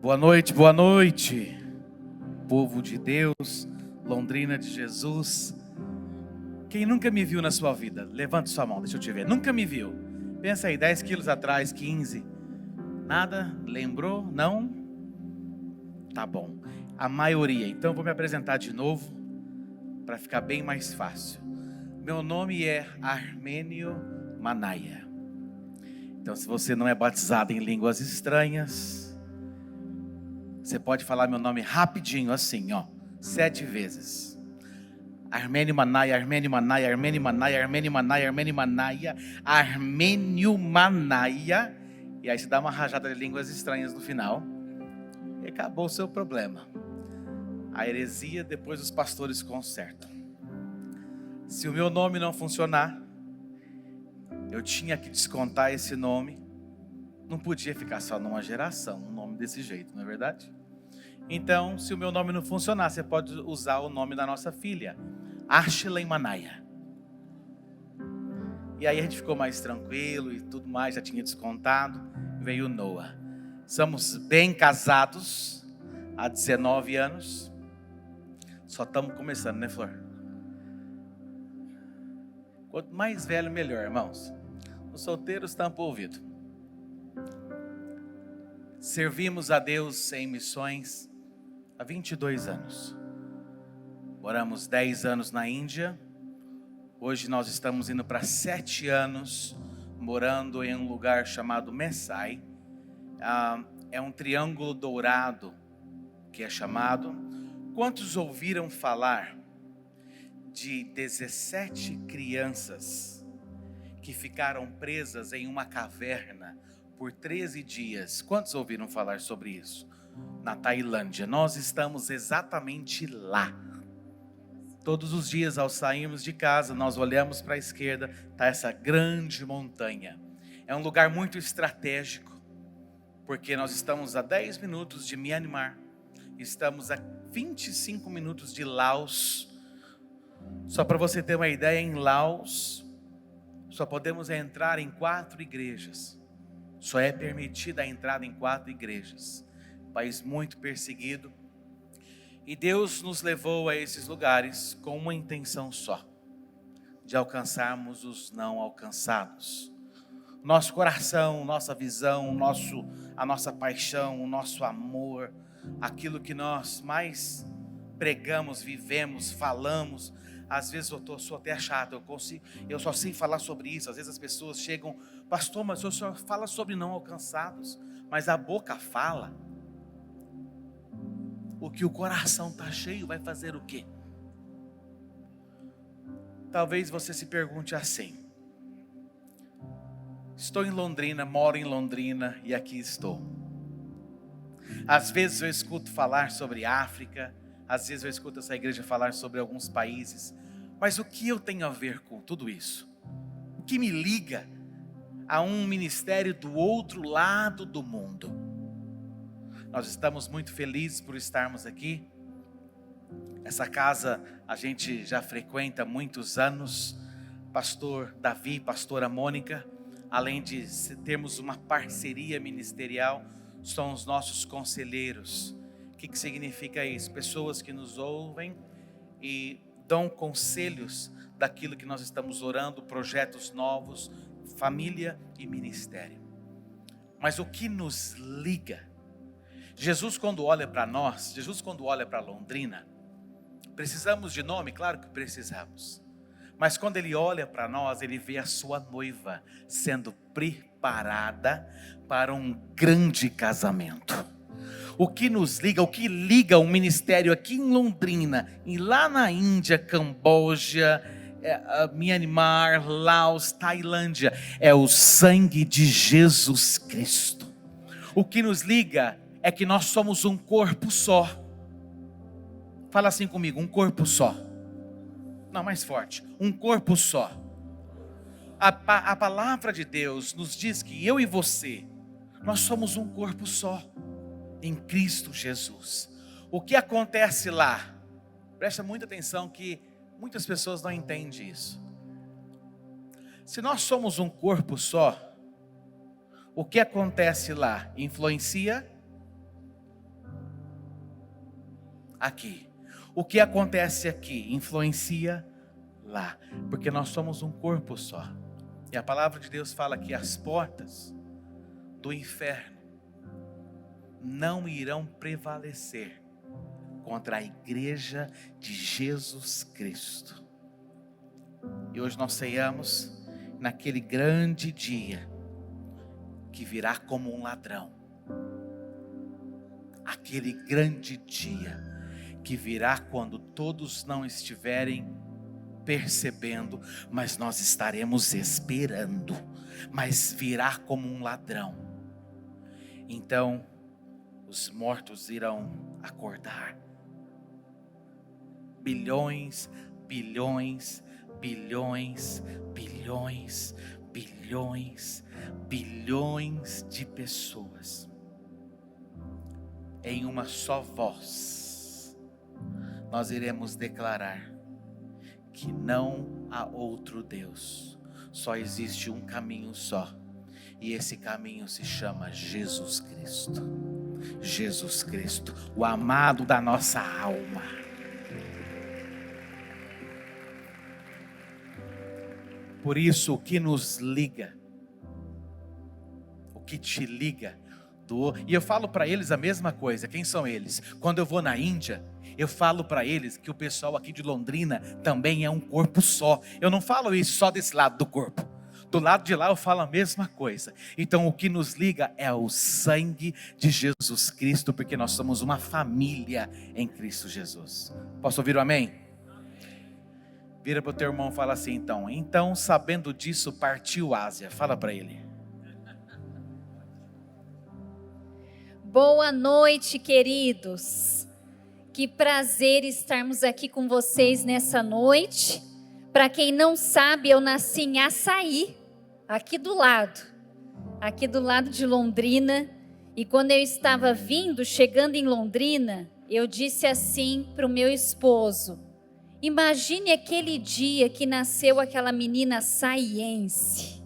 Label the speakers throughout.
Speaker 1: boa noite, povo de Deus, Londrina de Jesus. Quem nunca me viu na sua vida? Levante sua mão, deixa eu te ver. Nunca me viu? Pensa aí, 10 quilos atrás, 15. Nada? Lembrou? Não? Tá bom. A maioria. Então eu vou me apresentar de novo, para ficar bem mais fácil. Meu nome é Armênio Manaia. Então, se você não é batizado em línguas estranhas, você pode falar meu nome rapidinho, assim, 7 vezes. Armênio Manaia, Armênio Manaia, Armênio Manaia, Armênio Manaia, Armênio Manaia, Armênio Manaia. E aí você dá uma rajada de línguas estranhas no final. E acabou o seu problema. A heresia, depois os pastores consertam. Se o meu nome não funcionar, eu tinha que descontar esse nome. Não podia ficar só numa geração, um nome desse jeito, não é verdade? Então, se o meu nome não funcionar, você pode usar o nome da nossa filha, Ashley Manaia. E aí a gente ficou mais tranquilo e tudo mais, já tinha descontado. Veio Noah. Somos bem casados há 19 anos. Só estamos começando, né, Flor? Quanto mais velho, melhor, irmãos. Os solteiros tampam o ouvido. Servimos a Deus em missões há 22 anos. Moramos 10 anos na Índia. Hoje nós estamos indo para 7 anos morando em um lugar chamado Messai. É um triângulo dourado que é chamado. Quantos ouviram falar de 17 crianças que ficaram presas em uma caverna por 13 dias? Quantos ouviram falar sobre isso? Na Tailândia. Nós estamos exatamente lá. Todos os dias ao sairmos de casa, nós olhamos para a esquerda, está essa grande montanha. É um lugar muito estratégico, porque nós estamos a 10 minutos de Myanmar, estamos a 25 minutos de Laos. Só para você ter uma ideia, em Laos, só podemos entrar em 4 igrejas. Só é permitida a entrada em 4 igrejas. País muito perseguido. E Deus nos levou a esses lugares com uma intenção só: de alcançarmos os não alcançados. Nosso coração, nossa visão, a nossa paixão, o nosso amor, aquilo que nós mais pregamos, vivemos, falamos. Às vezes eu sou até chato, eu só sei falar sobre isso. Às vezes as pessoas chegam: pastor, mas o senhor fala sobre não alcançados, mas a boca fala. O que o coração está cheio vai fazer o quê? Talvez você se pergunte assim: estou em Londrina, moro em Londrina e aqui estou. Às vezes eu escuto falar sobre África, às vezes eu escuto essa igreja falar sobre alguns países, mas o que eu tenho a ver com tudo isso? O que me liga a um ministério do outro lado do mundo? Nós estamos muito felizes por estarmos aqui. Essa casa a gente já frequenta há muitos anos. Pastor Davi, pastora Mônica, além de termos uma parceria ministerial, são os nossos conselheiros. O que significa isso? Pessoas que nos ouvem e dão conselhos daquilo que nós estamos orando, projetos novos, família e ministério. Mas o que nos liga? Jesus, quando olha para nós, Jesus, quando olha para Londrina, precisamos de nome? Claro que precisamos. Mas quando Ele olha para nós, Ele vê a sua noiva sendo preparada para um grande casamento. O que nos liga, o que liga o ministério aqui em Londrina e lá na Índia, Camboja, Myanmar, Laos, Tailândia, é o sangue de Jesus Cristo. O que nos liga é que nós somos um corpo só. Fala assim comigo: um corpo só. Não, mais forte: um corpo só. A palavra de Deus nos diz que eu e você, nós somos um corpo só em Cristo Jesus. O que acontece lá? Presta muita atenção, que muitas pessoas não entendem isso. Se nós somos um corpo só, o que acontece lá influencia aqui. O que acontece aqui influencia lá, porque nós somos um corpo só. E a palavra de Deus fala que as portas do inferno não irão prevalecer contra a igreja de Jesus Cristo. E hoje nós ceiamos naquele grande dia que virá como um ladrão. Aquele grande dia que virá quando todos não estiverem percebendo, mas nós estaremos esperando, mas virá como um ladrão. Então, os mortos irão acordar. Bilhões, bilhões, bilhões, bilhões, bilhões, bilhões de pessoas em uma só voz, nós iremos declarar que não há outro Deus, só existe um caminho só, e esse caminho se chama Jesus Cristo. Jesus Cristo, o amado da nossa alma. Por isso, o que nos liga, o que te liga, e eu falo para eles a mesma coisa. Quem são eles? Quando eu vou na Índia, eu falo para eles que o pessoal aqui de Londrina também é um corpo só. Eu não falo isso só desse lado do corpo. Do lado de lá eu falo a mesma coisa. Então o que nos liga é o sangue de Jesus Cristo, porque nós somos uma família em Cristo Jesus. Posso ouvir o amém? Vira para o teu irmão e fala assim, então sabendo disso partiu Ásia. Fala para ele.
Speaker 2: Boa noite, queridos. Que prazer estarmos aqui com vocês nessa noite. Para quem não sabe, eu nasci em Açaí, aqui do lado de Londrina. E quando eu estava chegando em Londrina, eu disse assim para o meu esposo: imagine aquele dia que nasceu aquela menina açaiense,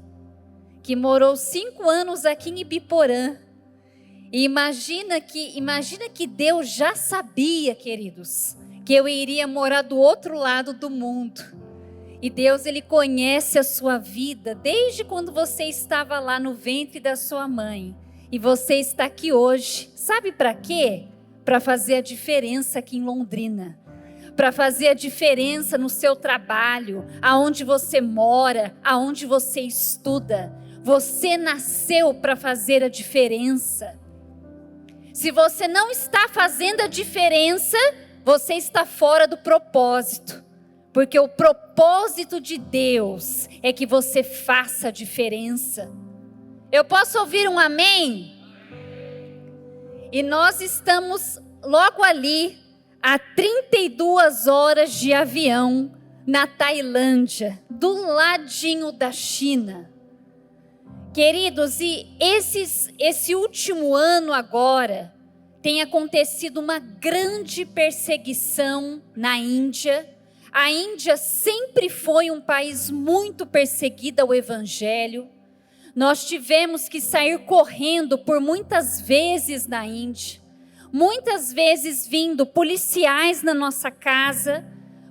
Speaker 2: que morou 5 anos aqui em Ibiporã. E imagina que Deus já sabia, queridos, que eu iria morar do outro lado do mundo. E Deus, Ele conhece a sua vida desde quando você estava lá no ventre da sua mãe. E você está aqui hoje. Sabe para quê? Para fazer a diferença aqui em Londrina. Para fazer a diferença no seu trabalho, aonde você mora, aonde você estuda. Você nasceu para fazer a diferença. Se você não está fazendo a diferença, você está fora do propósito. Porque o propósito de Deus é que você faça a diferença. Eu posso ouvir um amém? E nós estamos logo ali, a 32 horas de avião, na Tailândia, do ladinho da China. Queridos, e esse último ano agora, tem acontecido uma grande perseguição na Índia. A Índia sempre foi um país muito perseguido ao Evangelho. Nós tivemos que sair correndo por muitas vezes na Índia. Muitas vezes vindo policiais na nossa casa,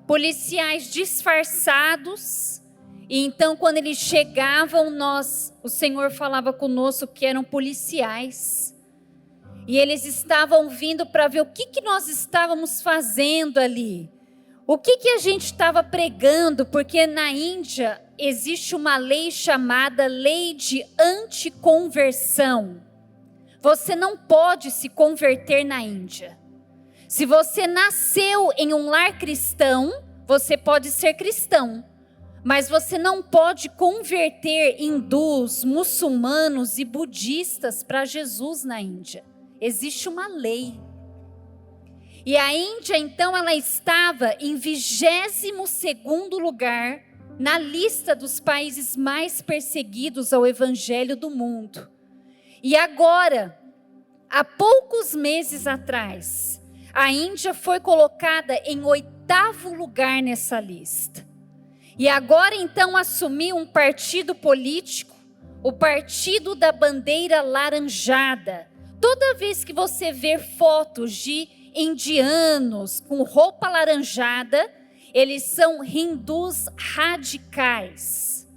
Speaker 2: policiais disfarçados. E então quando eles chegavam, o Senhor falava conosco que eram policiais. E eles estavam vindo para ver o que nós estávamos fazendo ali. O que a gente estava pregando, porque na Índia existe uma lei chamada lei de anticonversão. Você não pode se converter na Índia. Se você nasceu em um lar cristão, você pode ser cristão. Mas você não pode converter hindus, muçulmanos e budistas para Jesus na Índia. Existe uma lei. E a Índia, então, ela estava em 22º lugar na lista dos países mais perseguidos ao Evangelho do mundo. E agora, há poucos meses atrás, a Índia foi colocada em 8º lugar nessa lista. E agora então assumiu um partido político, o Partido da Bandeira Laranjada. Toda vez que você ver fotos de indianos com roupa alaranjada, eles são hindus radicais.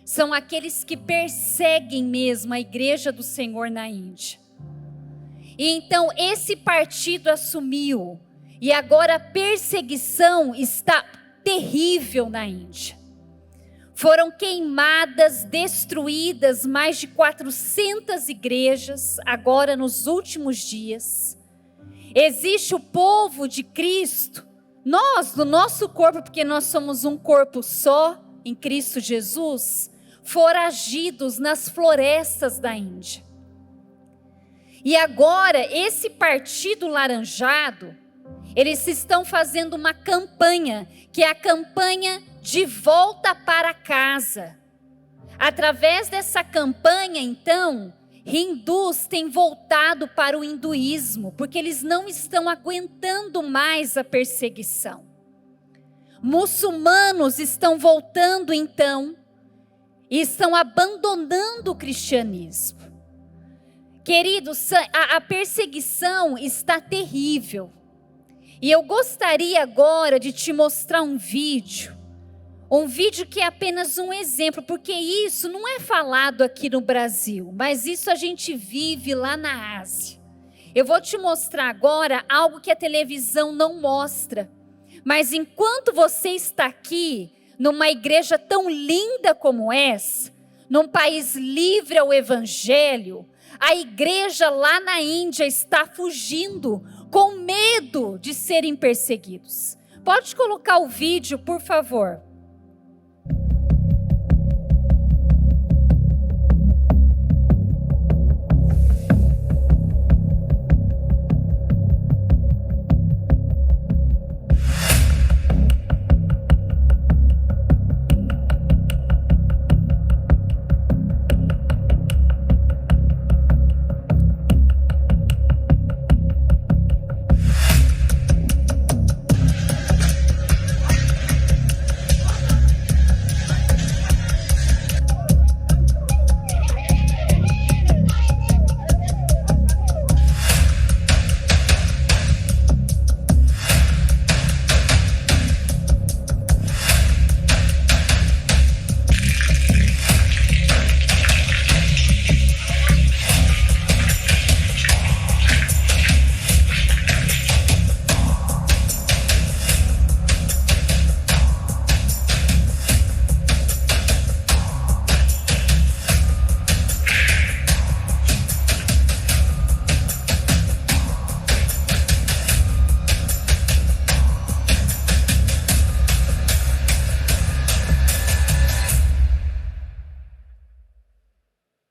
Speaker 2: São aqueles que perseguem mesmo a igreja do Senhor na Índia. E então esse partido assumiu, e agora a perseguição está terrível na Índia. Foram queimadas, destruídas mais de 400 igrejas, agora nos últimos dias. Existe o povo de Cristo, nós, do nosso corpo, porque nós somos um corpo só, em Cristo Jesus, foragidos nas florestas da Índia. E agora, esse partido laranjado, eles estão fazendo uma campanha, que é a campanha de volta para casa. Através dessa campanha, então, hindus têm voltado para o hinduísmo, porque eles não estão aguentando mais a perseguição. Muçulmanos estão voltando, então, e estão abandonando o cristianismo. Queridos, a perseguição está terrível. E eu gostaria agora de te mostrar um vídeo que é apenas um exemplo, porque isso não é falado aqui no Brasil, mas isso a gente vive lá na Ásia. Eu vou te mostrar agora algo que a televisão não mostra, mas enquanto você está aqui, numa igreja tão linda como essa, num país livre ao evangelho, a igreja lá na Índia está fugindo com medo de serem perseguidos. Pode colocar o vídeo, por favor.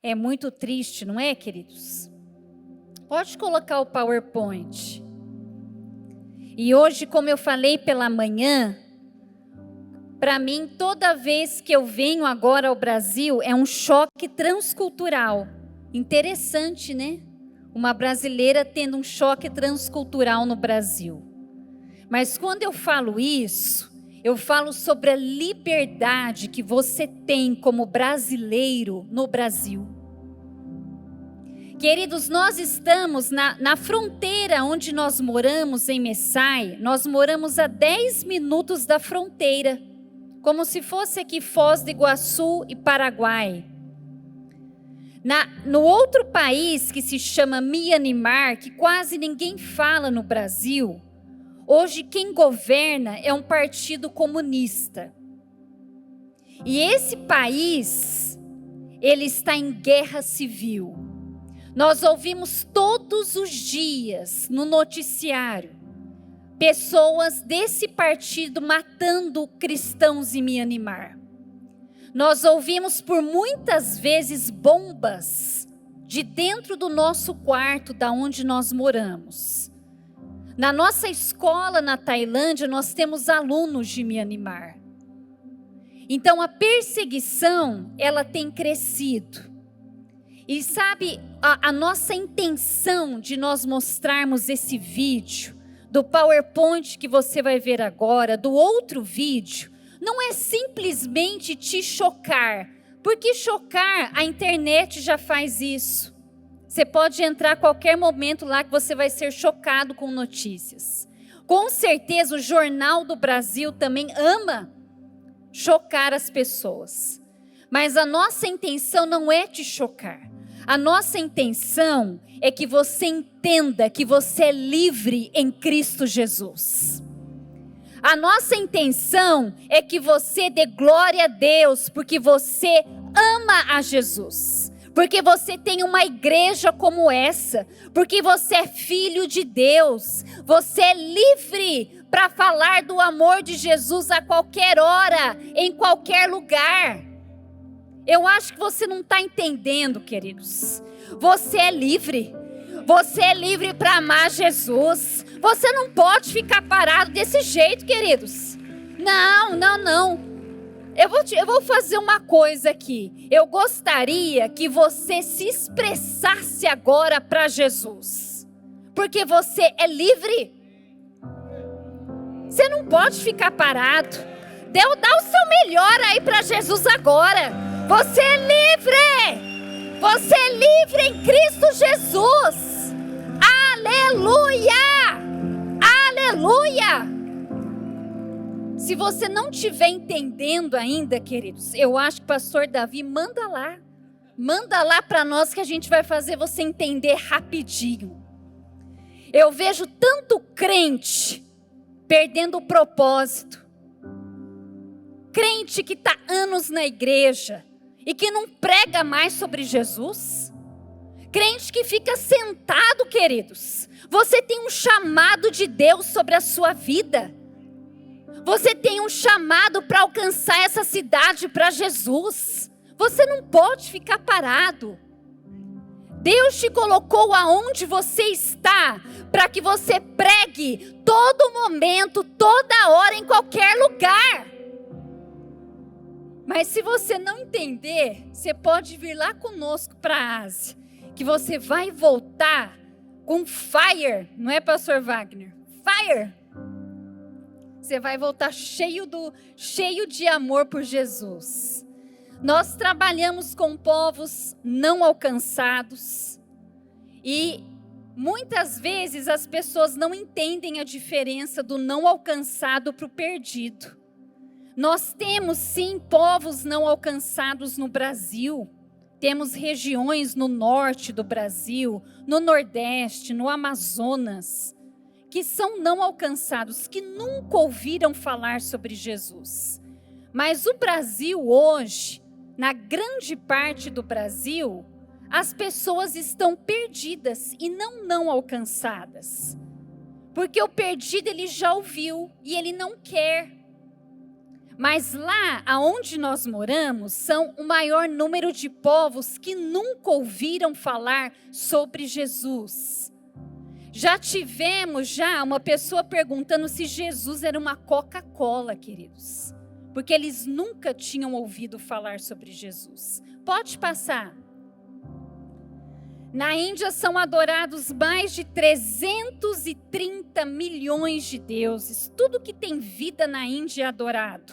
Speaker 2: É muito triste, não é, queridos? Pode colocar o PowerPoint. E hoje, como eu falei pela manhã, para mim, toda vez que eu venho agora ao Brasil, é um choque transcultural. Interessante, né? Uma brasileira tendo um choque transcultural no Brasil. Mas quando eu falo isso, eu falo sobre a liberdade que você tem como brasileiro no Brasil. Queridos, nós estamos na fronteira onde nós moramos, em Messai. Nós moramos a 10 minutos da fronteira, como se fosse aqui Foz do Iguaçu e Paraguai. No outro país que se chama Myanmar, que quase ninguém fala no Brasil, hoje quem governa é um partido comunista. E esse país, ele está em guerra civil. Nós ouvimos todos os dias no noticiário pessoas desse partido matando cristãos em Myanmar. Nós ouvimos por muitas vezes bombas de dentro do nosso quarto, da onde nós moramos. Na nossa escola na Tailândia, nós temos alunos de Myanmar. Então a perseguição, ela tem crescido. E sabe, a nossa intenção de nós mostrarmos esse vídeo, do PowerPoint que você vai ver agora, do outro vídeo, não é simplesmente te chocar, porque chocar, a internet já faz isso. Você pode entrar a qualquer momento lá que você vai ser chocado com notícias. Com certeza o Jornal do Brasil também ama chocar as pessoas. Mas a nossa intenção não é te chocar. A nossa intenção é que você entenda que você é livre em Cristo Jesus. A nossa intenção é que você dê glória a Deus, porque você ama a Jesus. Porque você tem uma igreja como essa, porque você é filho de Deus, você é livre para falar do amor de Jesus a qualquer hora, em qualquer lugar. Eu acho que você não está entendendo, queridos. Você é livre para amar Jesus. Você não pode ficar parado desse jeito, queridos. Não. Eu vou fazer uma coisa aqui. Eu gostaria que você se expressasse agora para Jesus. Porque você é livre. Você não pode ficar parado. Dá o seu melhor aí para Jesus agora. Você é livre. Você é livre em Cristo Jesus. Aleluia. Aleluia. Se você não estiver entendendo ainda, queridos, eu acho que o pastor Davi manda lá para nós que a gente vai fazer você entender rapidinho. Eu vejo tanto crente perdendo o propósito, crente que está anos na igreja e que não prega mais sobre Jesus, crente que fica sentado, queridos. Você tem um chamado de Deus sobre a sua vida. Você tem um chamado para alcançar essa cidade para Jesus. Você não pode ficar parado. Deus te colocou aonde você está para que você pregue todo momento, toda hora, em qualquer lugar. Mas se você não entender, você pode vir lá conosco para a Ásia, que você vai voltar com fire, não é, pastor Wagner? Fire! Você vai voltar cheio de amor por Jesus. Nós trabalhamos com povos não alcançados. E muitas vezes as pessoas não entendem a diferença do não alcançado para o perdido. Nós temos sim povos não alcançados no Brasil. Temos regiões no norte do Brasil, no nordeste, no Amazonas, que são não alcançados, que nunca ouviram falar sobre Jesus. Mas o Brasil hoje, na grande parte do Brasil, as pessoas estão perdidas e não alcançadas. Porque o perdido ele já ouviu e ele não quer. Mas lá aonde nós moramos, são o maior número de povos que nunca ouviram falar sobre Jesus. Já tivemos uma pessoa perguntando se Jesus era uma Coca-Cola, queridos. Porque eles nunca tinham ouvido falar sobre Jesus. Pode passar. Na Índia são adorados mais de 330 milhões de deuses. Tudo que tem vida na Índia é adorado.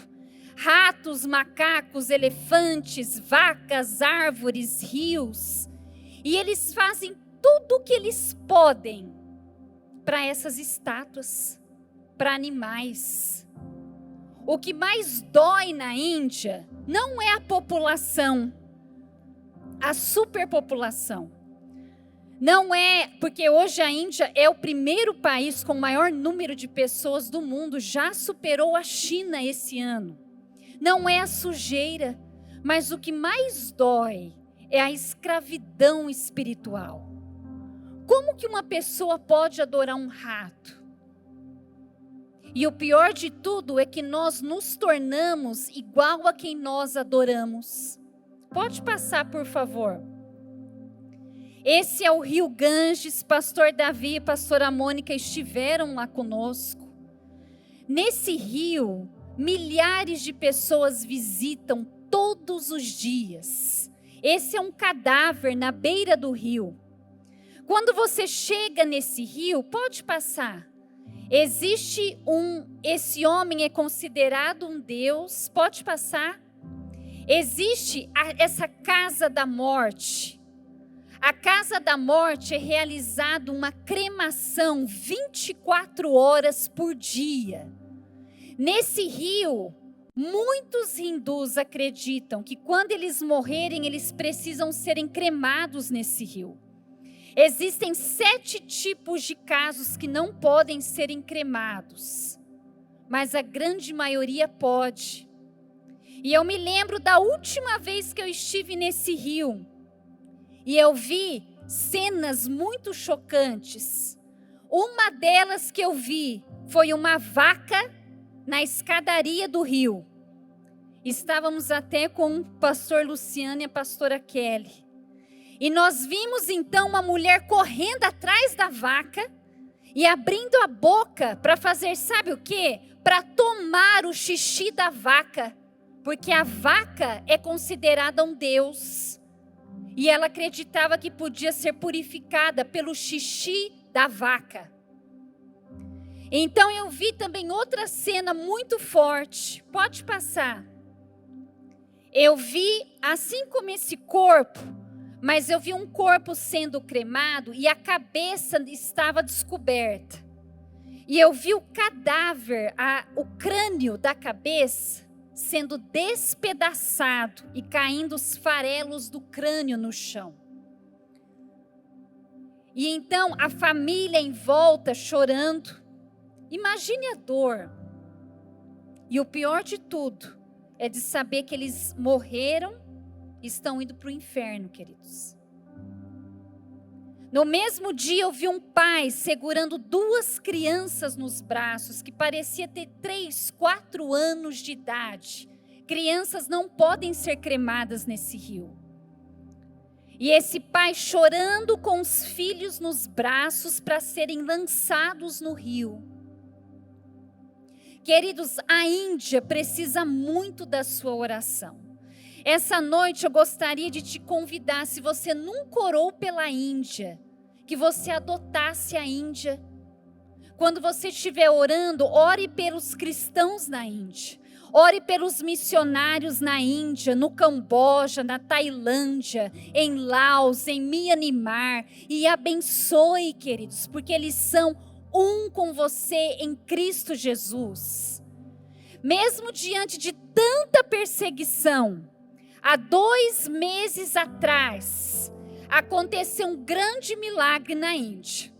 Speaker 2: Ratos, macacos, elefantes, vacas, árvores, rios. E eles fazem tudo o que eles podem para essas estátuas, para animais. O que mais dói na Índia não é a população, a superpopulação. Não é, porque hoje a Índia é o primeiro país com o maior número de pessoas do mundo, já superou a China esse ano. Não é a sujeira, mas o que mais dói é a escravidão espiritual. Como que uma pessoa pode adorar um rato? E o pior de tudo é que nós nos tornamos igual a quem nós adoramos. Pode passar, por favor. Esse é o Rio Ganges. Pastor Davi e pastora Mônica estiveram lá conosco. Nesse rio, milhares de pessoas visitam todos os dias. Esse é um cadáver na beira do rio. Quando você chega nesse rio, pode passar. Esse homem é considerado um Deus, pode passar. Existe essa casa da morte. A casa da morte é realizada uma cremação 24 horas por dia. Nesse rio, muitos hindus acreditam que quando eles morrerem, eles precisam serem cremados nesse rio. Existem 7 tipos de casos que não podem serem cremados, mas a grande maioria pode. E eu me lembro da última vez que eu estive nesse rio, e eu vi cenas muito chocantes. Uma delas que eu vi foi uma vaca na escadaria do rio. Estávamos até com o pastor Luciano e a pastora Kelly. E nós vimos então uma mulher correndo atrás da vaca e abrindo a boca para fazer, sabe o quê? Para tomar o xixi da vaca, porque a vaca é considerada um deus. E ela acreditava que podia ser purificada pelo xixi da vaca. Então eu vi também outra cena muito forte. Pode passar. Eu vi, assim como esse corpo, mas eu vi um corpo sendo cremado e a cabeça estava descoberta. E eu vi o cadáver, o crânio da cabeça, sendo despedaçado e caindo os farelos do crânio no chão. E então a família em volta chorando. Imagine a dor. E o pior de tudo é de saber que eles morreram e estão indo para o inferno, queridos. No mesmo dia eu vi um pai segurando 2 crianças nos braços, que parecia ter 3, 4 anos de idade. Crianças não podem ser cremadas nesse rio. E esse pai chorando com os filhos nos braços para serem lançados no rio. Queridos, a Índia precisa muito da sua oração. Essa noite eu gostaria de te convidar, se você nunca orou pela Índia, que você adotasse a Índia. Quando você estiver orando, ore pelos cristãos na Índia. Ore pelos missionários na Índia, no Camboja, na Tailândia, em Laos, em Myanmar. E abençoe, queridos, porque eles são um com você em Cristo Jesus. Mesmo diante de tanta perseguição, há 2 meses atrás, aconteceu um grande milagre na Índia.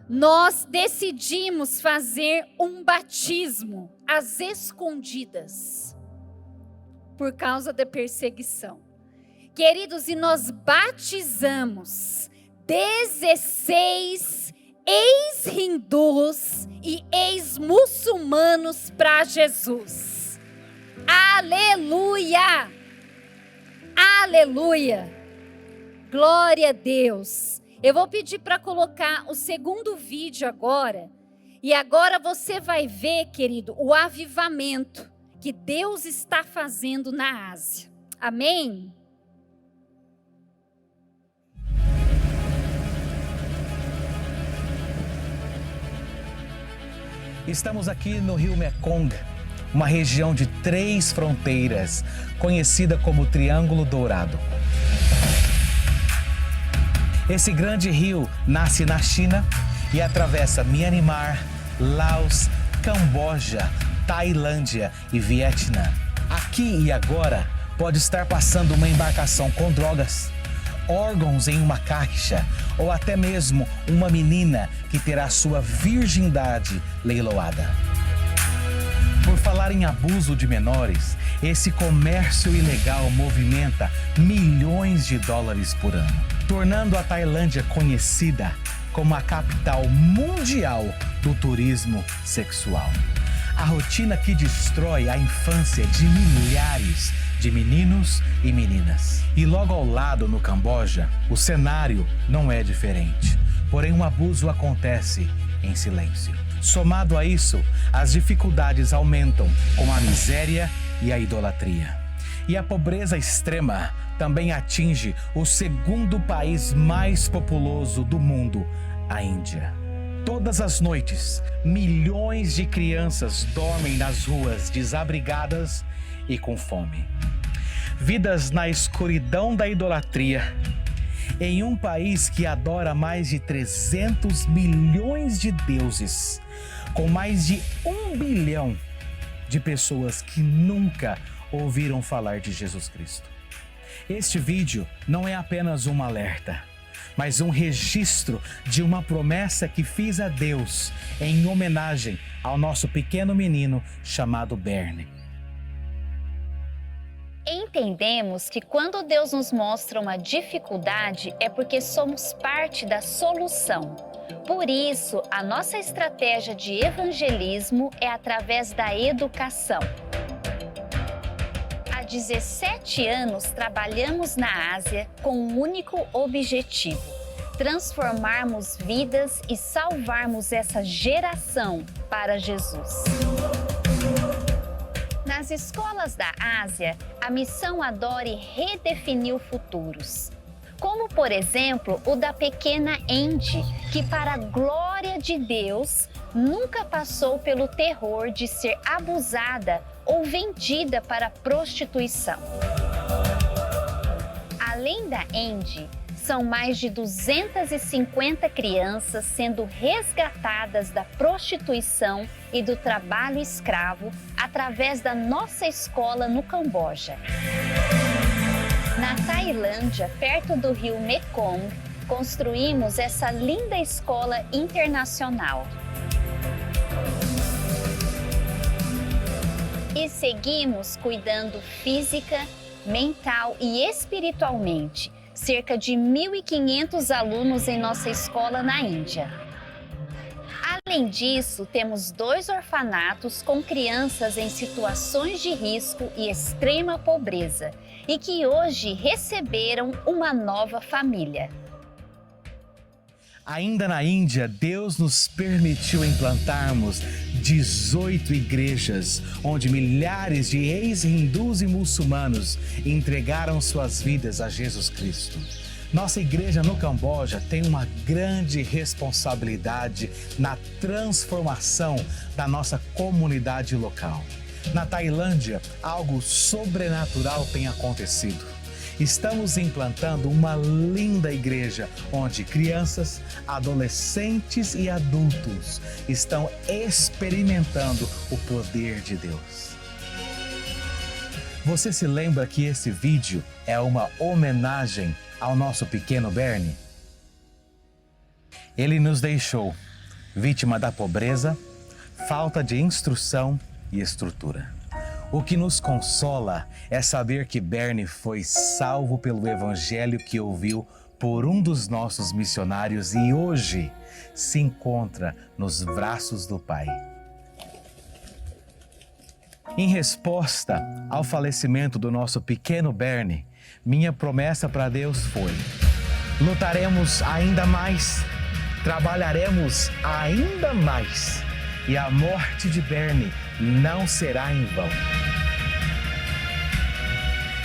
Speaker 2: Nós decidimos fazer um batismo às escondidas, por causa da perseguição. Queridos, e nós batizamos 16 ex-hindus e ex-muçulmanos para Jesus. Aleluia! Aleluia! Glória a Deus! Eu vou pedir para colocar o segundo vídeo agora. E agora você vai ver, querido, o avivamento que Deus está fazendo na Ásia. Amém?
Speaker 3: Estamos aqui no rio Mekong, uma região de 3 fronteiras, conhecida como Triângulo Dourado. Esse grande rio nasce na China e atravessa Myanmar, Laos, Camboja, Tailândia e Vietnã. Aqui e agora pode estar passando uma embarcação com drogas, órgãos em uma caixa ou até mesmo uma menina que terá sua virgindade leiloada. Por falar em abuso de menores, esse comércio ilegal movimenta milhões de dólares por ano, tornando a Tailândia conhecida como a capital mundial do turismo sexual. A rotina que destrói a infância de milhares de meninos e meninas. E logo ao lado, no Camboja, o cenário não é diferente. Porém, um abuso acontece em silêncio. Somado a isso, as dificuldades aumentam com a miséria e a idolatria. E a pobreza extrema também atinge o segundo país mais populoso do mundo, a Índia. Todas as noites, milhões de crianças dormem nas ruas desabrigadas e com fome. Vidas na escuridão da idolatria Em um país que adora mais de 300 milhões de deuses, com mais de 1 bilhão de pessoas que nunca ouviram falar de Jesus Cristo. Este vídeo não é apenas um alerta, mas um registro de uma promessa que fiz a Deus em homenagem ao nosso pequeno menino chamado Bernie.
Speaker 2: Entendemos que quando Deus nos mostra uma dificuldade é porque somos parte da solução. Por isso, a nossa estratégia de evangelismo é através da educação. Há 17 anos trabalhamos na Ásia com um único objetivo: transformarmos vidas e salvarmos essa geração para Jesus. Nas escolas da Ásia, a missão Adore redefiniu futuros. Como, por exemplo, o da pequena Andy, que, para a glória de Deus, nunca passou pelo terror de ser abusada ou vendida para prostituição. Além da Andy, são mais de 250 crianças sendo resgatadas da prostituição e do trabalho escravo através da nossa escola no Camboja. Na Tailândia, perto do rio Mekong, construímos essa linda escola internacional. E seguimos cuidando física, mental e espiritualmente cerca de 1.500 alunos em nossa escola na Índia. Além disso, temos 2 orfanatos com crianças em situações de risco e extrema pobreza e que hoje receberam uma nova família.
Speaker 3: Ainda na Índia, Deus nos permitiu implantarmos 18 igrejas, onde milhares de ex-hindus e muçulmanos entregaram suas vidas a Jesus Cristo. Nossa igreja no Camboja tem uma grande responsabilidade na transformação da nossa comunidade local. Na Tailândia, algo sobrenatural tem acontecido. Estamos implantando uma linda igreja onde crianças, adolescentes e adultos estão experimentando o poder de Deus. Você se lembra que esse vídeo é uma homenagem ao nosso pequeno Bernie? Ele nos deixou vítima da pobreza, falta de instrução e estrutura. O que nos consola é saber que Bernie foi salvo pelo evangelho que ouviu por um dos nossos missionários e hoje se encontra nos braços do Pai. Em resposta ao falecimento do nosso pequeno Bernie, minha promessa para Deus foi: lutaremos ainda mais, trabalharemos ainda mais e a morte de Bernie não será em vão.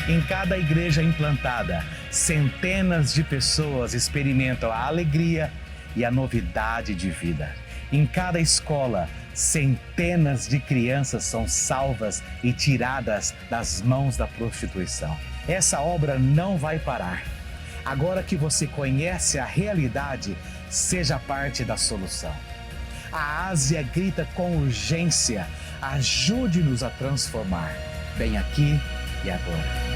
Speaker 3: Em cada igreja implantada, centenas de pessoas experimentam a alegria e a novidade de vida. Em cada escola, centenas de crianças são salvas e tiradas das mãos da prostituição. Essa obra não vai parar. Agora que você conhece a realidade, seja parte da solução. A Ásia grita com urgência: ajude-nos a transformar, bem aqui e agora.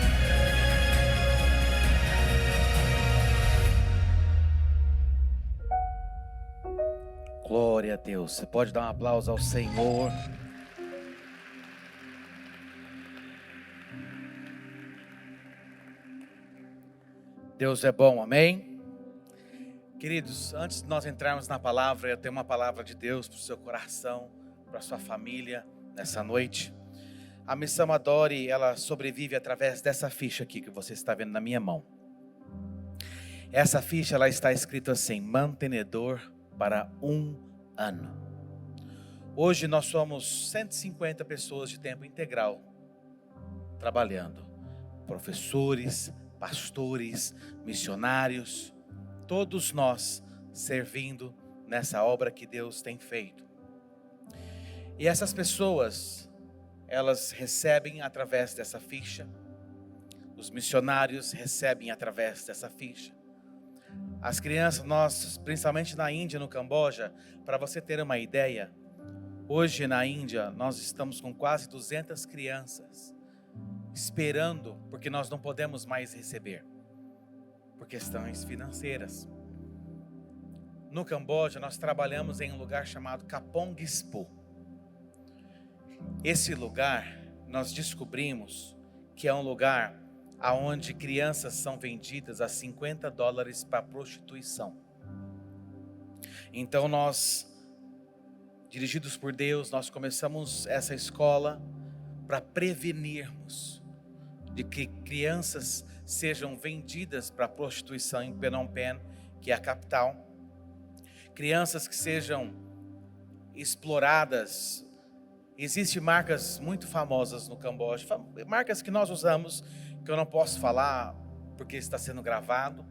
Speaker 1: Glória a Deus. Você pode dar um aplauso ao Senhor. Deus é bom, amém? Queridos, antes de nós entrarmos na palavra, eu tenho uma palavra de Deus para o seu coração, para a sua família, nessa noite. A Missão Adore, ela sobrevive através dessa ficha aqui que você está vendo na minha mão. Essa ficha, ela está escrita assim: mantenedor para 1 ano. Hoje nós somos 150 pessoas de tempo integral trabalhando. Professores, pastores, missionários, todos nós servindo nessa obra que Deus tem feito. E essas pessoas, elas recebem através dessa ficha. Os missionários recebem através dessa ficha. As crianças, nós, principalmente na Índia, no Camboja, para você ter uma ideia, hoje na Índia nós estamos com quase 200 crianças esperando, porque nós não podemos mais receber, por questões financeiras. No Camboja nós trabalhamos em um lugar chamado Kapong Expo. Esse lugar nós descobrimos que é um lugar aonde crianças são vendidas a $50 para prostituição. Então nós, dirigidos por Deus, nós começamos essa escola para prevenirmos de que crianças sejam vendidas para prostituição em Phnom Penh, que é a capital. Crianças que sejam exploradas. Existem marcas muito famosas no Camboja, marcas que nós usamos, que eu não posso falar porque está sendo gravado.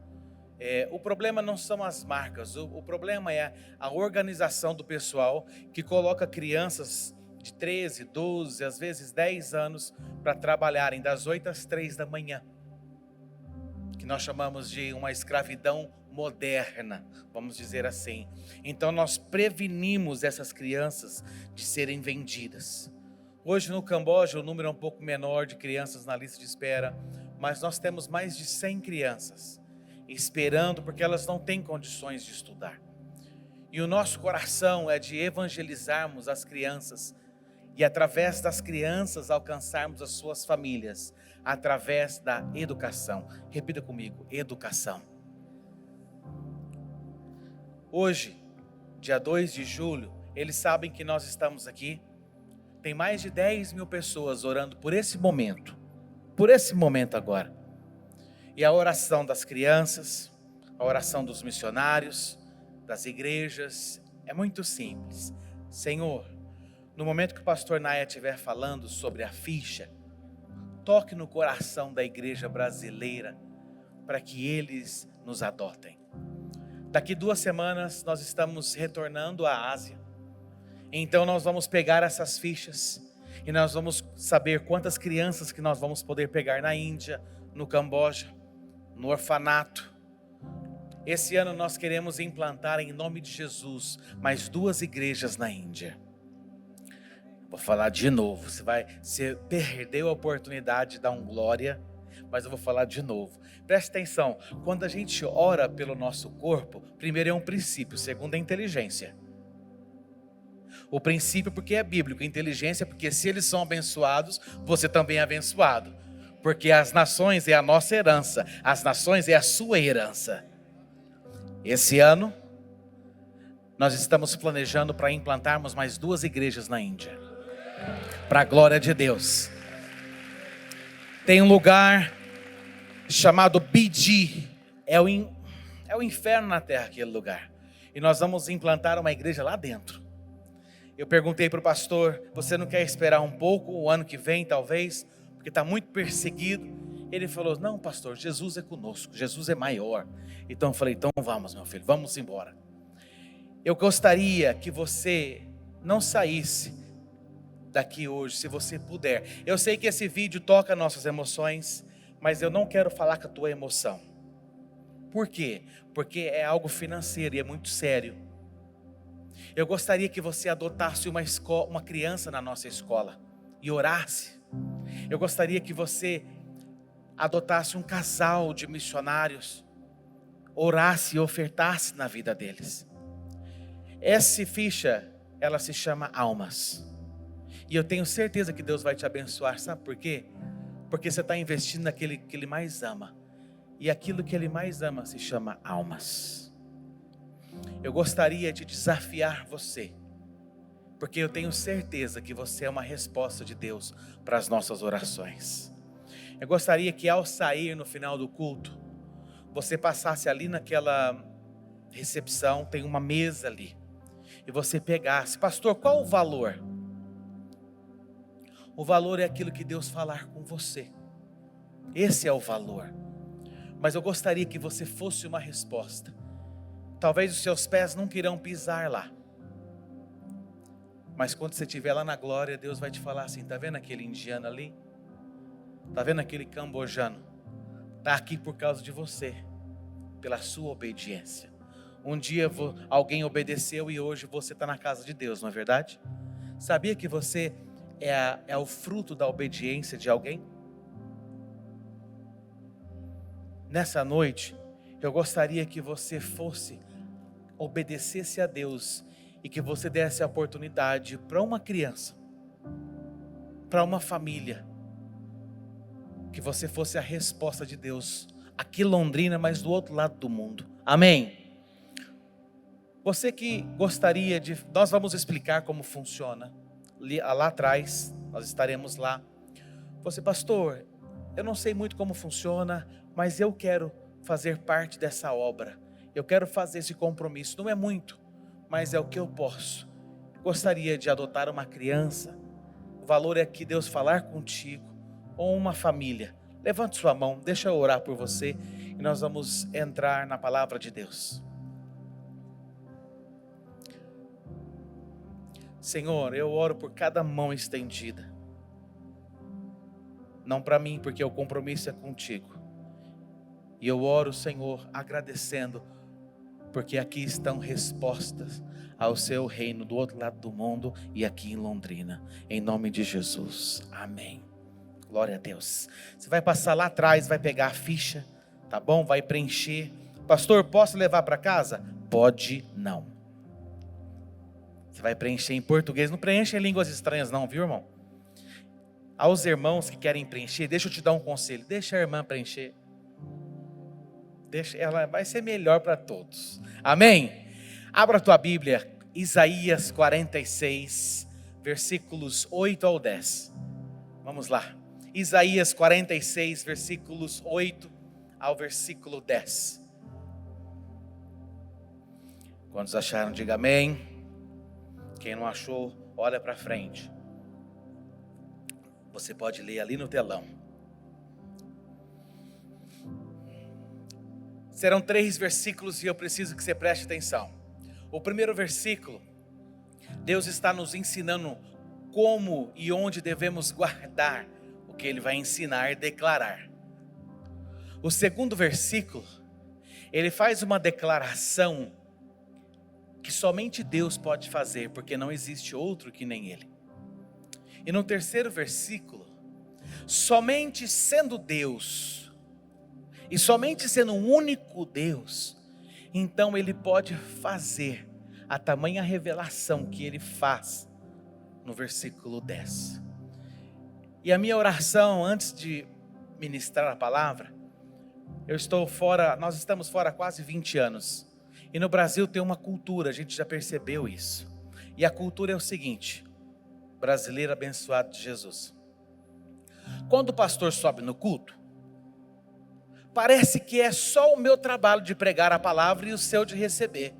Speaker 1: O problema não são as marcas, o problema é a organização do pessoal que coloca crianças de 13, 12, às vezes 10 anos para trabalharem das 8 às 3 da manhã. Que nós chamamos de uma escravidão moderna, vamos dizer assim. Então nós prevenimos essas crianças de serem vendidas. Hoje no Camboja o número é um pouco menor de crianças na lista de espera, mas nós temos mais de 100 crianças esperando porque elas não têm condições de estudar. E o nosso coração é de evangelizarmos as crianças e através das crianças alcançarmos as suas famílias, através da educação. Repita comigo, educação. Hoje, dia 2 de julho, eles sabem que nós estamos aqui. Tem mais de 10 mil pessoas orando por esse momento agora. E a oração das crianças, a oração dos missionários, das igrejas, é muito simples. Senhor, no momento que o pastor Naya estiver falando sobre a ficha, toque no coração da igreja brasileira para que eles nos adotem. Daqui 2 semanas nós estamos retornando à Ásia. Então nós vamos pegar essas fichas e nós vamos saber quantas crianças que nós vamos poder pegar na Índia, no Camboja, no orfanato. Esse ano nós queremos implantar em nome de Jesus mais 2 igrejas na Índia. Vou falar de novo, você perdeu a oportunidade de dar um glória, mas eu vou falar de novo. Preste atenção, quando a gente ora pelo nosso corpo, primeiro é um princípio, segundo é inteligência. O princípio porque é bíblico, inteligência porque se eles são abençoados, você também é abençoado. Porque as nações é a nossa herança, as nações é a sua herança. Esse ano, nós estamos planejando para implantarmos mais 2 igrejas na Índia. Para a glória de Deus. Tem um lugar chamado BG, é o inferno na terra aquele lugar. E nós vamos implantar uma igreja lá dentro. Eu perguntei para o pastor, você não quer esperar um pouco, o ano que vem talvez, porque está muito perseguido? Ele falou, não pastor, Jesus é conosco, Jesus é maior. Então eu falei, então vamos meu filho, vamos embora. Eu gostaria que você não saísse daqui hoje, se você puder. Eu sei que esse vídeo toca nossas emoções, mas eu não quero falar com a tua emoção. Por quê? Porque é algo financeiro e é muito sério. Eu gostaria que você adotasse uma criança na nossa escola e orasse. Eu gostaria que você adotasse um casal de missionários, orasse e ofertasse na vida deles. Essa ficha, ela se chama almas. E eu tenho certeza que Deus vai te abençoar, sabe por quê? Porque você está investindo naquele que Ele mais ama. E aquilo que Ele mais ama se chama almas. Eu gostaria de desafiar você, porque eu tenho certeza que você é uma resposta de Deus para as nossas orações. Eu gostaria que ao sair no final do culto, você passasse ali naquela recepção, tem uma mesa ali, e você pegasse, pastor, qual o valor? O valor é aquilo que Deus falar com você. Esse é o valor. Mas eu gostaria que você fosse uma resposta. Talvez os seus pés nunca irão pisar lá. Mas quando você estiver lá na glória, Deus vai te falar assim, está vendo aquele indiano ali? Está vendo aquele cambojano? Está aqui por causa de você. pela sua obediência. Um dia alguém obedeceu e hoje você está na casa de Deus, não é verdade? Sabia que você é o fruto da obediência de alguém? Nessa noite, eu gostaria que você obedecesse a Deus e que você desse a oportunidade para uma criança, para uma família, que você fosse a resposta de Deus, aqui em Londrina, mas do outro lado do mundo. Amém? Você que gostaria nós vamos explicar como funciona, lá atrás, nós estaremos lá. Você, pastor, eu não sei muito como funciona, mas eu quero fazer parte dessa obra, eu quero fazer esse compromisso, não é muito, mas é o que eu posso. Gostaria de adotar uma criança, o valor é que Deus falar contigo, ou uma família. Levante sua mão, deixa eu orar por você e nós vamos entrar na palavra de Deus. Senhor, eu oro por cada mão estendida, não para mim, porque o compromisso é contigo, e eu oro, Senhor, agradecendo, porque aqui estão respostas ao seu reino do outro lado do mundo e aqui em Londrina, em nome de Jesus, amém. Glória a Deus. Você vai passar lá atrás, vai pegar a ficha, tá bom? Vai preencher. Pastor, posso levar para casa? Pode não. Você vai preencher em português, não preenche em línguas estranhas não, viu, irmão? Aos irmãos que querem preencher, deixa eu te dar um conselho, deixa a irmã preencher. Ela vai ser melhor para todos. Amém? Abra a tua Bíblia, Isaías 46, versículos 8 ao 10. Vamos lá. Isaías 46, versículos 8 ao versículo 10. Quantos acharam, diga amém. Quem não achou, olha para frente. Você pode ler ali no telão. Serão 3 versículos e eu preciso que você preste atenção. O primeiro versículo, Deus está nos ensinando como e onde devemos guardar o que Ele vai ensinar e declarar. O segundo versículo, Ele faz uma declaração que somente Deus pode fazer, porque não existe outro que nem Ele. E no terceiro versículo, somente sendo Deus, e somente sendo um único Deus, então Ele pode fazer a tamanha revelação que Ele faz no versículo 10. E a minha oração antes de ministrar a palavra, nós estamos fora há quase 20 anos. E no Brasil tem uma cultura, a gente já percebeu isso. E a cultura é o seguinte: brasileiro abençoado de Jesus. Quando o pastor sobe no culto, parece que é só o meu trabalho de pregar a palavra e o seu de receber.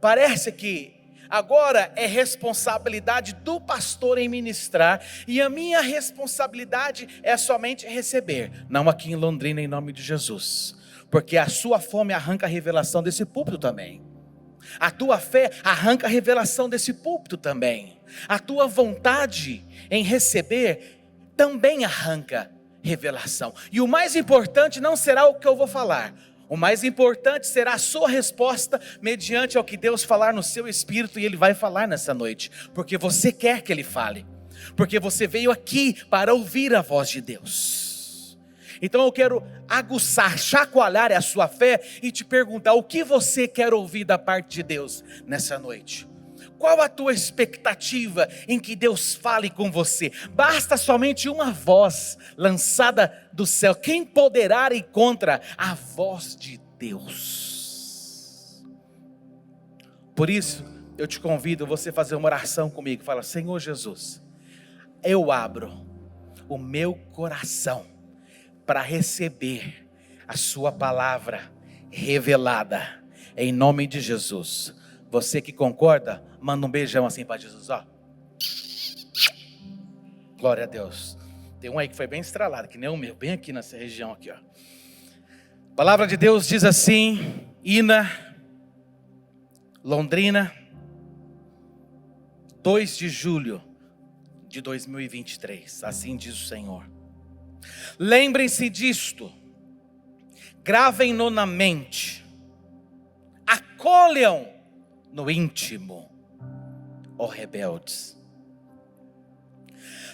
Speaker 1: Parece que agora é responsabilidade do pastor em ministrar e a minha responsabilidade é somente receber. Não aqui em Londrina, em nome de Jesus. Porque a sua fome arranca a revelação desse púlpito também. A tua fé arranca a revelação desse púlpito também. A tua vontade em receber também arranca revelação. E o mais importante não será o que eu vou falar. O mais importante será a sua resposta mediante ao que Deus falar no seu espírito, e Ele vai falar nessa noite, porque você quer que Ele fale, porque você veio aqui para ouvir a voz de Deus. Então eu quero aguçar, chacoalhar a sua fé e te perguntar: o que você quer ouvir da parte de Deus nessa noite? Qual a tua expectativa em que Deus fale com você? Basta somente uma voz lançada do céu. Quem poderá ir contra a voz de Deus? Por isso, eu te convido a você fazer uma oração comigo. Fala: Senhor Jesus, eu abro o meu coração para receber a sua palavra revelada. Em nome de Jesus. Você que concorda, manda um beijão assim para Jesus, ó. Glória a Deus. Tem um aí que foi bem estralado, que nem o meu, bem aqui nessa região aqui, ó. A palavra de Deus diz assim: Ina, Londrina, 2 de julho de 2023. Assim diz o Senhor. Lembrem-se disto: gravem-no na mente, acolham no íntimo, ó rebeldes.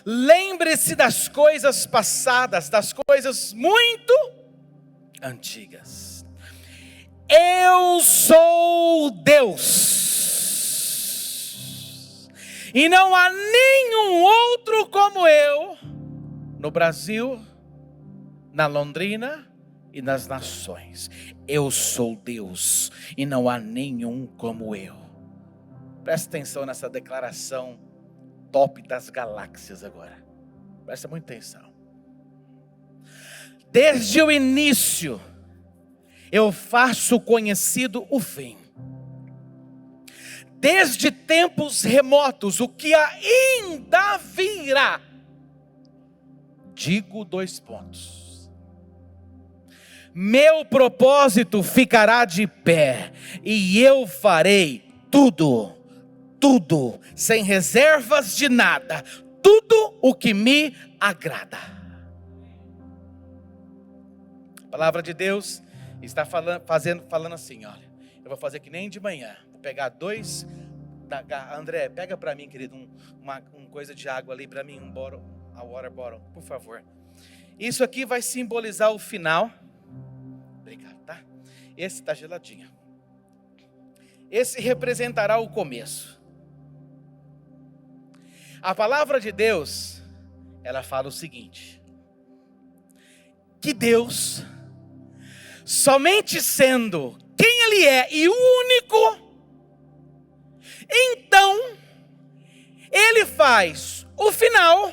Speaker 1: Lembre-se das coisas passadas, das coisas muito antigas. Eu sou Deus, e não há nenhum outro como eu, no Brasil, na Londrina e nas nações. Eu sou Deus, e não há nenhum como eu. Presta atenção nessa declaração top das galáxias agora. Presta muita atenção. Desde o início, eu faço conhecido o fim. Desde tempos remotos, o que ainda virá. Digo 2 pontos. Meu propósito ficará de pé, e eu farei tudo, sem reservas de nada, tudo o que me agrada. A palavra de Deus está falando assim, olha, eu vou fazer que nem de manhã, vou pegar 2, André, pega para mim, querido, uma coisa de água ali para mim, a water bottle, por favor. Isso aqui vai simbolizar o final. Obrigado, tá? Esse está geladinho. Esse representará o começo. A palavra de Deus, ela fala o seguinte: que Deus, somente sendo quem Ele é e único, então Ele faz o final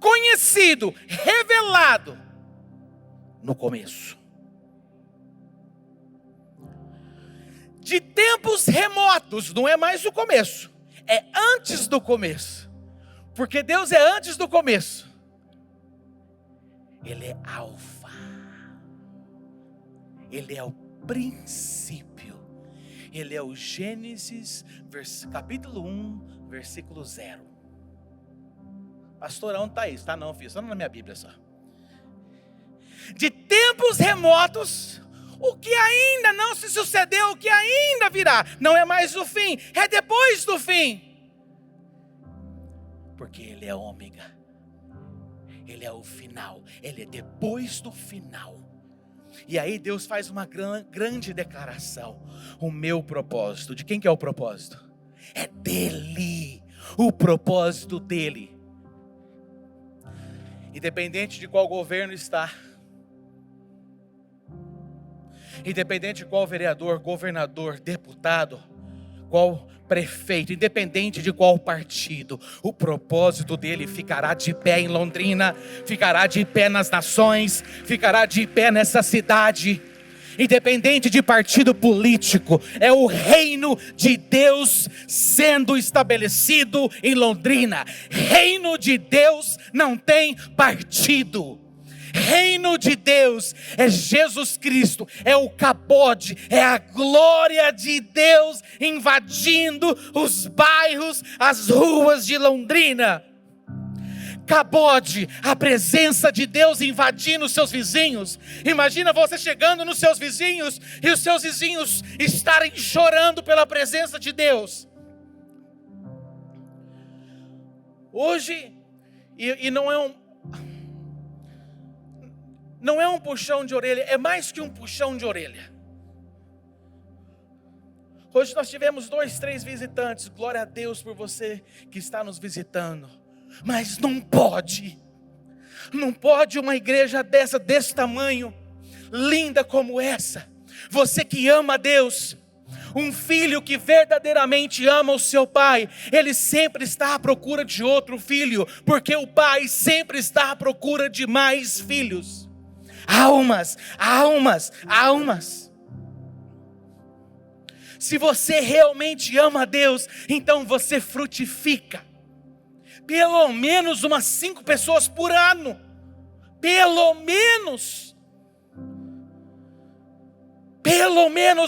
Speaker 1: conhecido, revelado no começo. De tempos remotos, não é mais o começo, é antes do começo, porque Deus é antes do começo. Ele é alfa, Ele é o princípio, Ele é o Gênesis, capítulo 1, versículo 0. Pastor, onde está isso? Está não, filho, só na minha Bíblia só. De tempos remotos, o que ainda não se sucedeu, o que ainda virá, não é mais o fim, é depois do fim. Porque Ele é ômega, Ele é o final, Ele é depois do final. E aí Deus faz uma grande declaração: o meu propósito. De quem que é o propósito? É dEle, o propósito dEle. Independente de qual governo está, independente de qual vereador, governador, deputado, qual prefeito, independente de qual partido, o propósito dele ficará de pé em Londrina, ficará de pé nas nações, ficará de pé nessa cidade. Independente de partido político, é o reino de Deus sendo estabelecido em Londrina. Reino de Deus não tem partido. Reino de Deus é Jesus Cristo, é o cabode, é a glória de Deus invadindo os bairros, as ruas de Londrina. Cabode, a presença de Deus invadindo os seus vizinhos. Imagina você chegando nos seus vizinhos e os seus vizinhos estarem chorando pela presença de Deus. Hoje, e não é um puxão de orelha, é mais que um puxão de orelha. Hoje nós tivemos 2, 3 visitantes, glória a Deus por você que está nos visitando. Mas não pode uma igreja desse tamanho, linda como essa, você que ama a Deus, um filho que verdadeiramente ama o seu pai, ele sempre está à procura de outro filho, porque o pai sempre está à procura de mais filhos. Almas. Se você realmente ama a Deus, então você frutifica. Pelo menos umas 5 pessoas por ano. Pelo menos,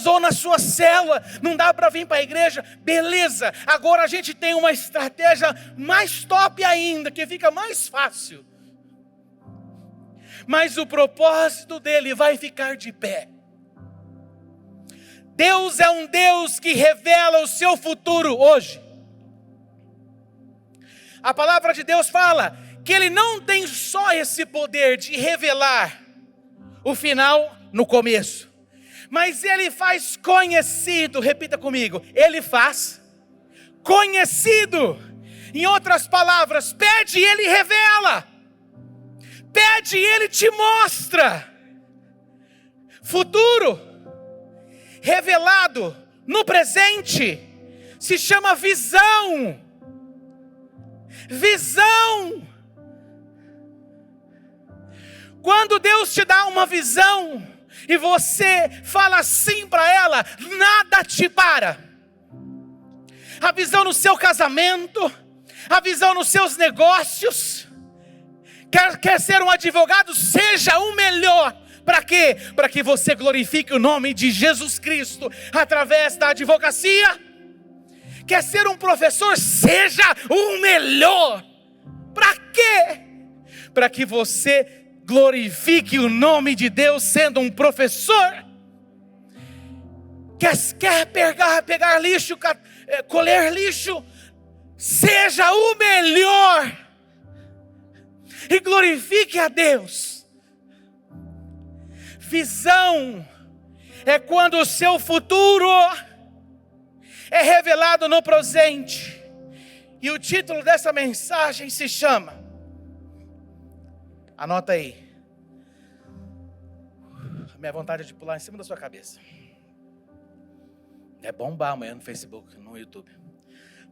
Speaker 1: ou na sua célula. Não dá para vir para a igreja? Beleza, agora a gente tem uma estratégia mais top ainda, que fica mais fácil. mas o propósito dele vai ficar de pé. Deus é um Deus que revela o seu futuro hoje. A palavra de Deus fala que Ele não tem só esse poder de revelar o final no começo, mas Ele faz conhecido, repita comigo, Ele faz conhecido. Em outras palavras, pede e Ele revela, pede e Ele te mostra. Futuro revelado no presente se chama visão. Visão. Quando Deus te dá uma visão e você fala sim para ela, nada te para. A visão no seu casamento, a visão nos seus negócios. Quer ser um advogado? Seja o melhor. Para quê? Para que você glorifique o nome de Jesus Cristo através da advocacia. Quer ser um professor? Seja o melhor. Para quê? Para que você glorifique o nome de Deus sendo um professor. Quer pegar lixo, colher lixo? Seja o melhor. E glorifique a Deus. Visão é quando o seu futuro é revelado no presente. E o título dessa mensagem se chama, anota aí, a minha vontade é de pular em cima da sua cabeça. É bombar amanhã no Facebook, no YouTube.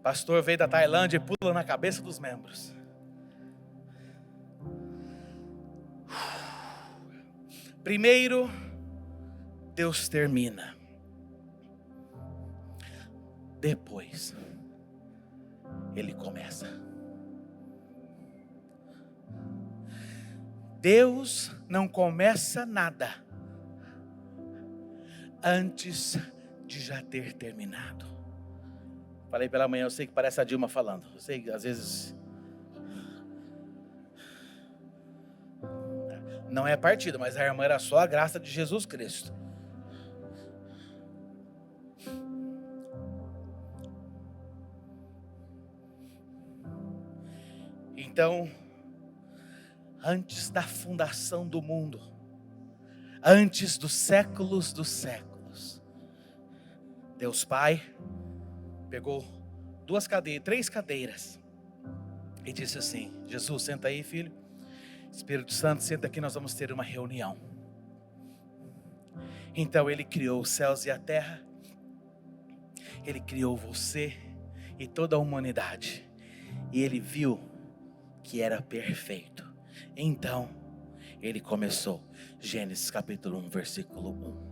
Speaker 1: Pastor veio da Tailândia e pula na cabeça dos membros. Primeiro, Deus termina. Depois, Ele começa. Deus não começa nada antes de já ter terminado. Falei pela manhã, eu sei que parece a Dilma falando. Eu sei que às vezes não é partido, mas a irmã era só a graça de Jesus Cristo. Então, antes da fundação do mundo, antes dos séculos, Deus Pai pegou 3 cadeiras e disse assim: Jesus, senta aí, filho. Espírito Santo, senta aqui, nós vamos ter uma reunião. Então Ele criou os céus e a terra. Ele criou você e toda a humanidade. E Ele viu que era perfeito. Então Ele começou. Gênesis capítulo 1, versículo 1.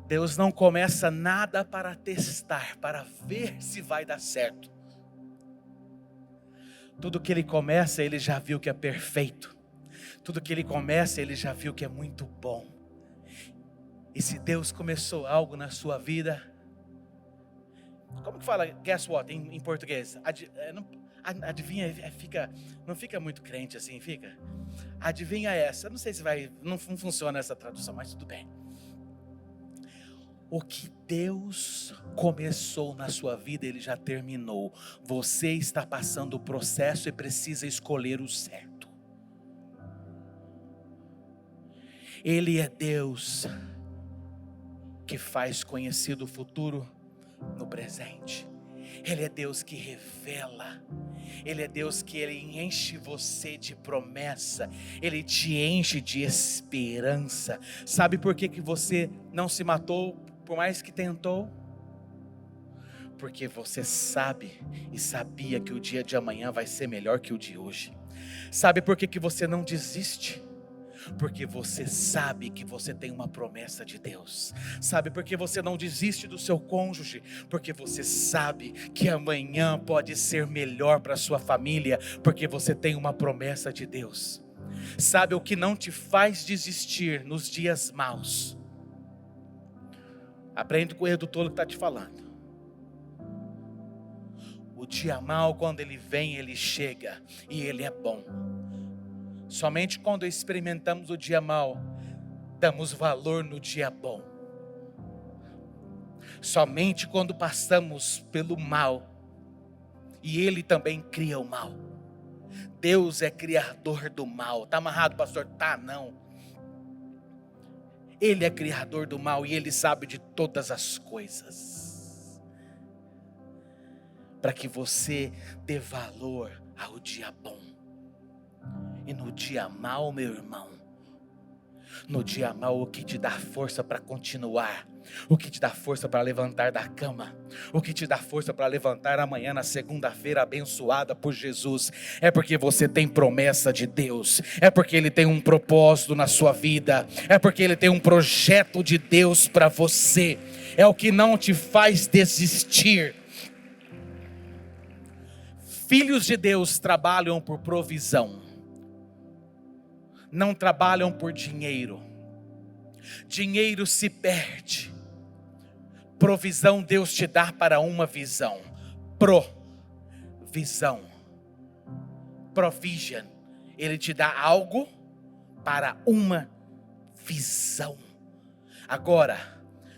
Speaker 1: Deus não começa nada para testar, para ver se vai dar certo. Tudo que Ele começa, Ele já viu que é perfeito. Tudo que Ele começa, Ele já viu que é muito bom. E se Deus começou algo na sua vida, como que fala guess what em português? Adivinha, não fica muito crente assim, fica? Adivinha essa, não sei se não funciona essa tradução, mas tudo bem. O que Deus começou na sua vida, Ele já terminou. Você está passando o processo e precisa escolher o certo. Ele é Deus que faz conhecido o futuro no presente. Ele é Deus que revela. Ele é Deus que Ele enche você de promessa. Ele te enche de esperança. Sabe por que você não se matou por mais que tentou? Porque você sabe e sabia que o dia de amanhã vai ser melhor que o de hoje. Sabe por que você não desiste? Porque você sabe que você tem uma promessa de Deus. Sabe por que você não desiste do seu cônjuge? Porque você sabe que amanhã pode ser melhor para a sua família. Porque você tem uma promessa de Deus. Sabe o que não te faz desistir nos dias maus? Aprende com o erro do tolo que está te falando. O dia mau, quando ele vem, ele chega e ele é bom. Somente quando experimentamos o dia mau, damos valor no dia bom. Somente quando passamos pelo mal, e ele também cria o mal. Deus é criador do mal. Está amarrado, pastor? Tá, não. Ele é criador do mal e ele sabe de todas as coisas. Para que você dê valor ao dia bom. E no dia mau, meu irmão, no dia mau, o que te dá força para continuar, o que te dá força para levantar da cama, o que te dá força para levantar amanhã na segunda-feira abençoada por Jesus, é porque você tem promessa de Deus, é porque Ele tem um propósito na sua vida, é porque Ele tem um projeto de Deus para você, é o que não te faz desistir. Filhos de Deus trabalham por provisão, não trabalham por dinheiro. Dinheiro se perde. Provisão Deus te dá para uma visão. Provisão. Provision. Ele te dá algo para uma visão. Agora,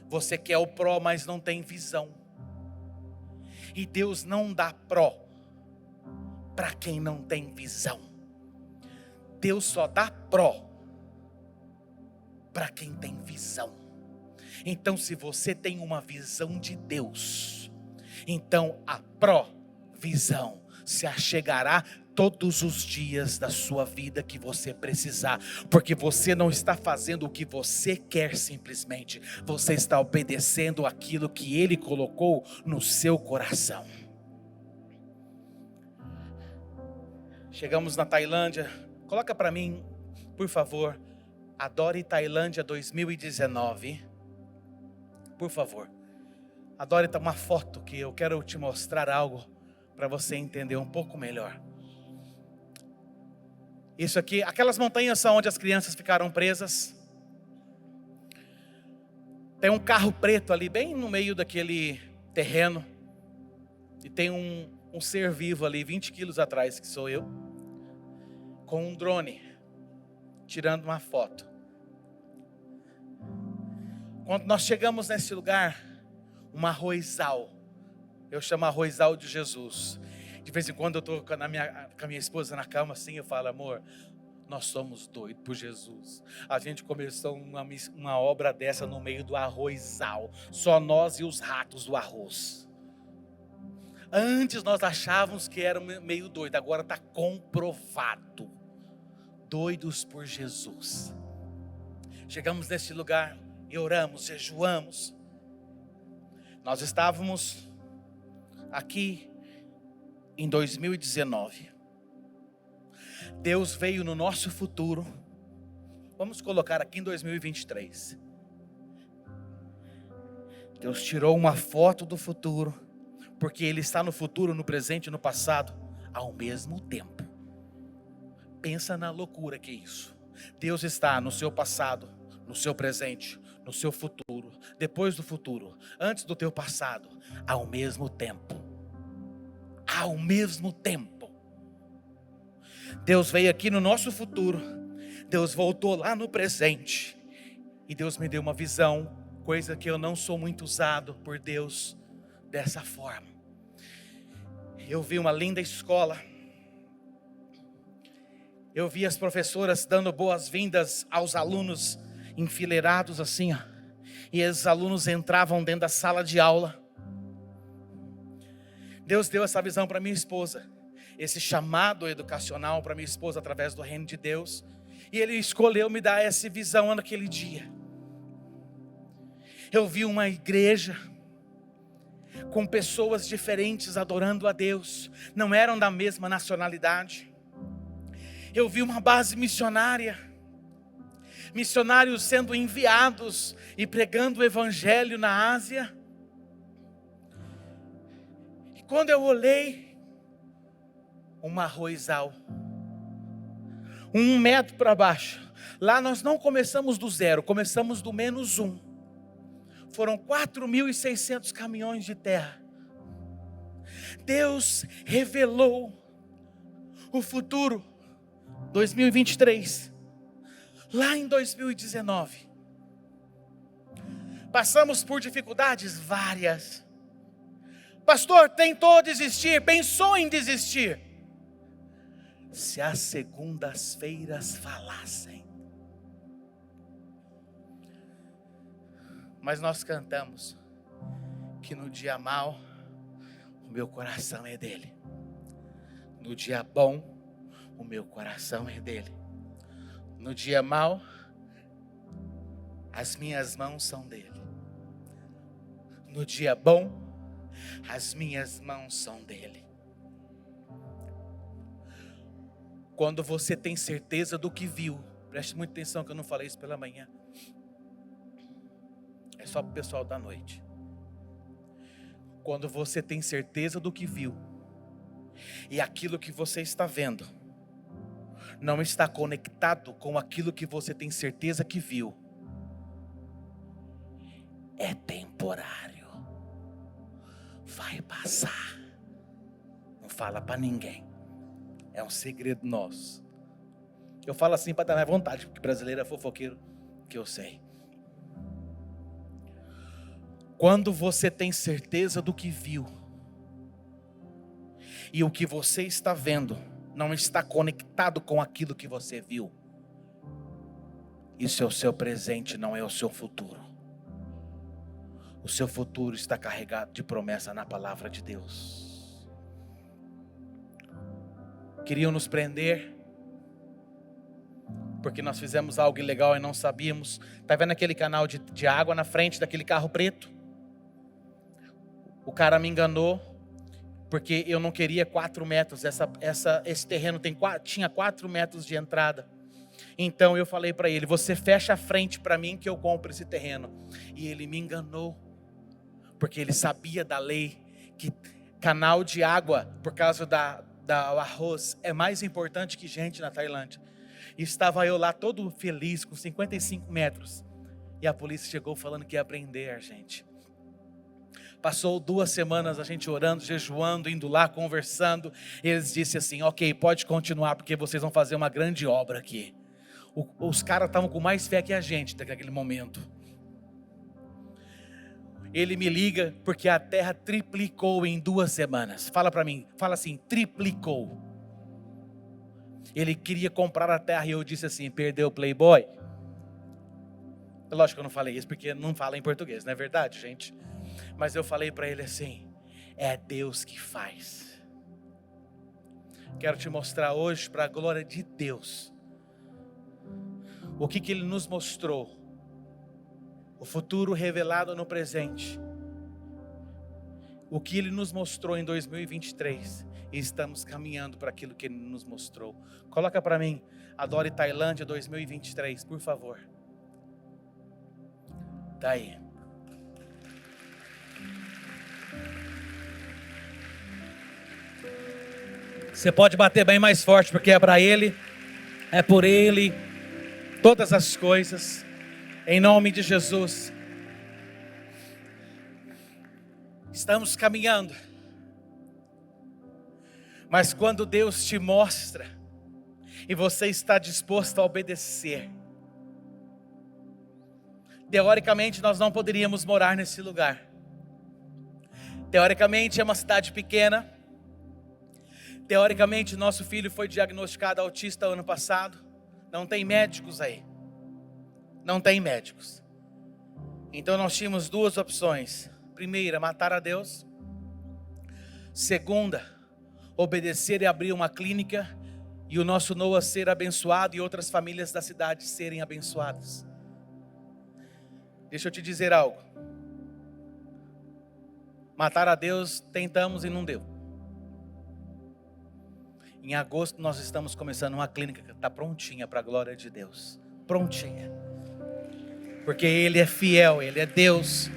Speaker 1: você quer o pró, mas não tem visão. E Deus não dá pró para quem não tem visão. Deus só dá pró para quem tem visão. Então, se você tem uma visão de Deus, então a provisão se achegará todos os dias da sua vida que você precisar, porque você não está fazendo o que você quer simplesmente, você está obedecendo aquilo que Ele colocou no seu coração. Chegamos na Tailândia. Coloca para mim, por favor, Adore Tailândia 2019. Por favor. Adore, tá uma foto que eu quero te mostrar algo para você entender um pouco melhor. Isso aqui, aquelas montanhas são onde as crianças ficaram presas. Tem um carro preto ali, bem no meio daquele terreno. E tem um ser vivo ali, 20 quilos atrás, que sou eu, com um drone, tirando uma foto. Quando nós chegamos nesse lugar, um arrozal, eu chamo arrozal de Jesus. De vez em quando eu estou com a minha esposa na cama assim, eu falo: amor, nós somos doidos por Jesus. A gente começou uma obra dessa no meio do arrozal, só nós e os ratos do arroz. Antes nós achávamos que era meio doido, agora está comprovado. Doidos por Jesus. Chegamos nesse lugar e oramos, jejuamos. Nós estávamos aqui em 2019. Deus veio no nosso futuro. Vamos colocar aqui em 2023. Deus tirou uma foto do futuro, porque Ele está no futuro, no presente e no passado ao mesmo tempo. Pensa na loucura que é isso. Deus está no seu passado, no seu presente, no seu futuro, depois do futuro, antes do teu passado, ao mesmo tempo. Ao mesmo tempo. Deus veio aqui no nosso futuro, Deus voltou lá no presente, e Deus me deu uma visão, coisa que eu não sou muito usado por Deus dessa forma. Eu vi uma linda escola. Eu vi as professoras dando boas-vindas aos alunos enfileirados assim, ó. E esses alunos entravam dentro da sala de aula. Deus deu essa visão para minha esposa, esse chamado educacional para minha esposa através do reino de Deus. E Ele escolheu me dar essa visão naquele dia. Eu vi uma igreja com pessoas diferentes adorando a Deus, não eram da mesma nacionalidade. Eu vi uma base missionária, missionários sendo enviados e pregando o evangelho na Ásia. E quando eu olhei, um arrozal, 1 metro para baixo. Lá nós não começamos do zero, começamos do -1. Foram 4.600 caminhões de terra. Deus revelou o futuro 2023 lá em 2019. Passamos por dificuldades várias. Pastor, tentou desistir, pensou em desistir. Se as segundas-feiras falassem. Mas nós cantamos que no dia mau, o meu coração é dele. No dia bom, o meu coração é dele. No dia mau, as minhas mãos são dele. No dia bom, as minhas mãos são dele. Quando você tem certeza do que viu, preste muita atenção que eu não falei isso pela manhã. É só para o pessoal da noite. Quando você tem certeza do que viu, e aquilo que você está vendo não está conectado com aquilo que você tem certeza que viu, é temporário, vai passar. Não fala para ninguém, é um segredo nosso. Eu falo assim para dar mais vontade, porque brasileiro é fofoqueiro, que eu sei. Quando você tem certeza do que viu, e o que você está vendo não está conectado com aquilo que você viu, isso é o seu presente, não é o seu futuro. O seu futuro está carregado de promessa na palavra de Deus. Queriam nos prender, porque nós fizemos algo ilegal e não sabíamos. Está vendo aquele canal de água na frente daquele carro preto? O cara me enganou, porque eu não queria 4 metros, esse terreno tinha 4 metros de entrada. Então eu falei para ele, você fecha a frente para mim que eu compro esse terreno. E ele me enganou, porque ele sabia da lei, que canal de água, por causa do arroz, é mais importante que gente na Tailândia. E estava eu lá todo feliz, com 55 metros. E a polícia chegou falando que ia prender a gente. Passou 2 semanas a gente orando, jejuando, indo lá, conversando. Eles disseram assim, ok, pode continuar, porque vocês vão fazer uma grande obra aqui. Os caras estavam com mais fé que a gente naquele momento. Ele me liga, porque a terra triplicou em 2 semanas. Fala para mim, fala assim, triplicou. Ele queria comprar a terra e eu disse assim, perdeu o Playboy? Lógico que eu não falei isso, porque não fala em português, não é verdade, gente? Mas eu falei para ele assim, é Deus que faz. Quero te mostrar hoje, para a glória de Deus, o que Ele nos mostrou. O futuro revelado no presente. O que Ele nos mostrou em 2023. E estamos caminhando para aquilo que Ele nos mostrou. Coloca para mim, Adore Tailândia 2023, por favor. Tá aí. Você pode bater bem mais forte, porque é para Ele, é por Ele, todas as coisas, em nome de Jesus. Estamos caminhando, mas quando Deus te mostra, e você está disposto a obedecer, teoricamente nós não poderíamos morar nesse lugar. Teoricamente é uma cidade pequena. Teoricamente nosso filho foi diagnosticado autista ano passado. Não tem médicos aí. Não tem médicos. Então nós tínhamos 2 opções. Primeira, matar a Deus. Segunda, obedecer e abrir uma clínica e o nosso Noah ser abençoado e outras famílias da cidade serem abençoadas. Deixa eu te dizer algo. Matar a Deus tentamos e não deu. Em agosto nós estamos começando uma clínica que está prontinha para a glória de Deus. Prontinha. Porque Ele é fiel, Ele é Deus.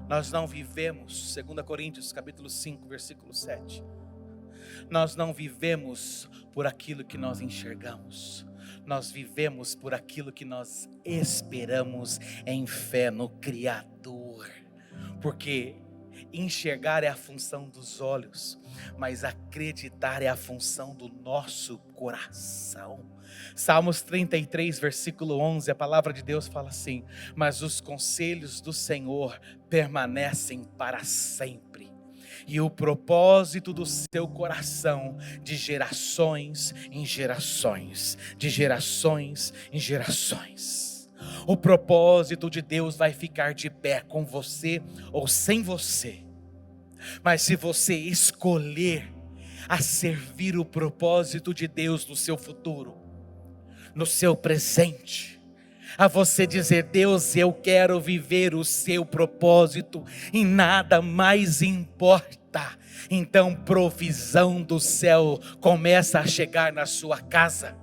Speaker 1: Nós não vivemos, 2 Coríntios capítulo 5, versículo 7. Nós não vivemos por aquilo que nós enxergamos. nós vivemos por aquilo que nós esperamos em fé no Criador. Porque enxergar é a função dos olhos, mas acreditar é a função do nosso coração. Salmos 33, versículo 11, a palavra de Deus fala assim: mas os conselhos do Senhor permanecem para sempre, e o propósito do seu coração de gerações em gerações, de gerações em gerações. O propósito de Deus vai ficar de pé com você ou sem você. Mas se você escolher a servir o propósito de Deus no seu futuro, no seu presente, a você dizer: Deus, eu quero viver o seu propósito e nada mais importa. Então provisão do céu começa a chegar na sua casa.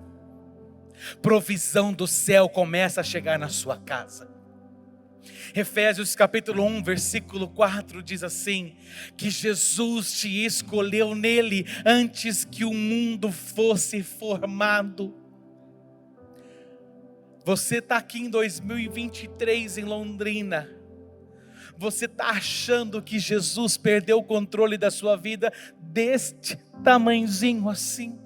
Speaker 1: Provisão do céu começa a chegar na sua casa. Efésios capítulo 1, versículo 4 diz assim: que Jesus te escolheu nele antes que o mundo fosse formado. Você está aqui em 2023 em Londrina. Você está achando que Jesus perdeu o controle da sua vida deste tamanhozinho assim?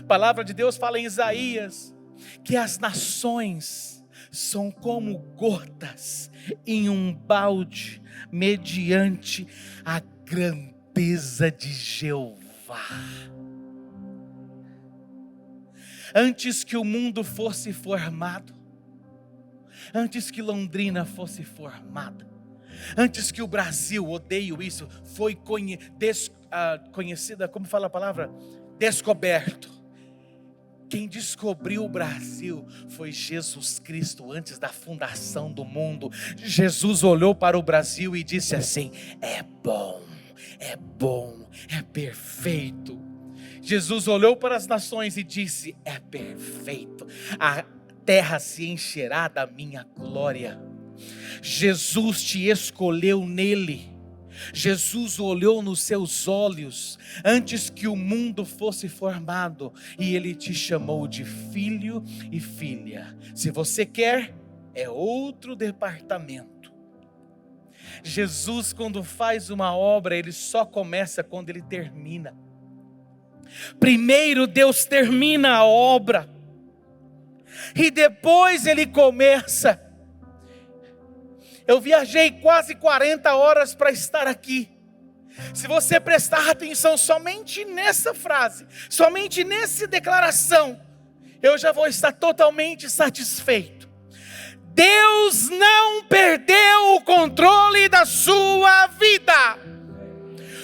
Speaker 1: A palavra de Deus fala em Isaías que as nações são como gotas em um balde mediante a grandeza de Jeová. Antes que o mundo fosse formado, antes que Londrina fosse formada, antes que o Brasil, odeio isso, foi conhecida, como fala a palavra? Descoberto. Quem descobriu o Brasil foi Jesus Cristo antes da fundação do mundo. Jesus olhou para o Brasil e disse assim: é bom, é perfeito. Jesus olhou para as nações e disse: é perfeito, a terra se encherá da minha glória. Jesus te escolheu nele. Jesus olhou nos seus olhos antes que o mundo fosse formado e Ele te chamou de filho e filha. Se você quer, é outro departamento. Jesus, quando faz uma obra, Ele só começa quando Ele termina. Primeiro Deus termina a obra e depois Ele começa. Eu viajei quase 40 horas para estar aqui. Se você prestar atenção somente nessa frase, somente nessa declaração, eu já vou estar totalmente satisfeito. Deus não perdeu o controle da sua vida.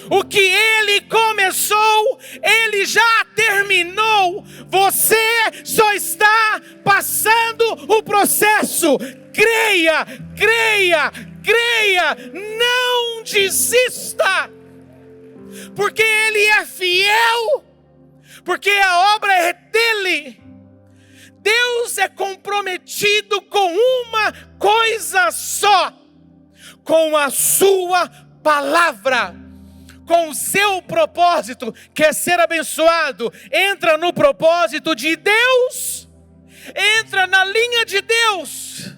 Speaker 1: O que Ele começou, Ele já terminou. Você só está passando o processo. Creia, creia, creia, não desista, porque Ele é fiel, porque a obra é dEle. Deus é comprometido com uma coisa só, com a sua palavra, com o seu propósito. Quer ser abençoado? Entra no propósito de Deus, entra na linha de Deus.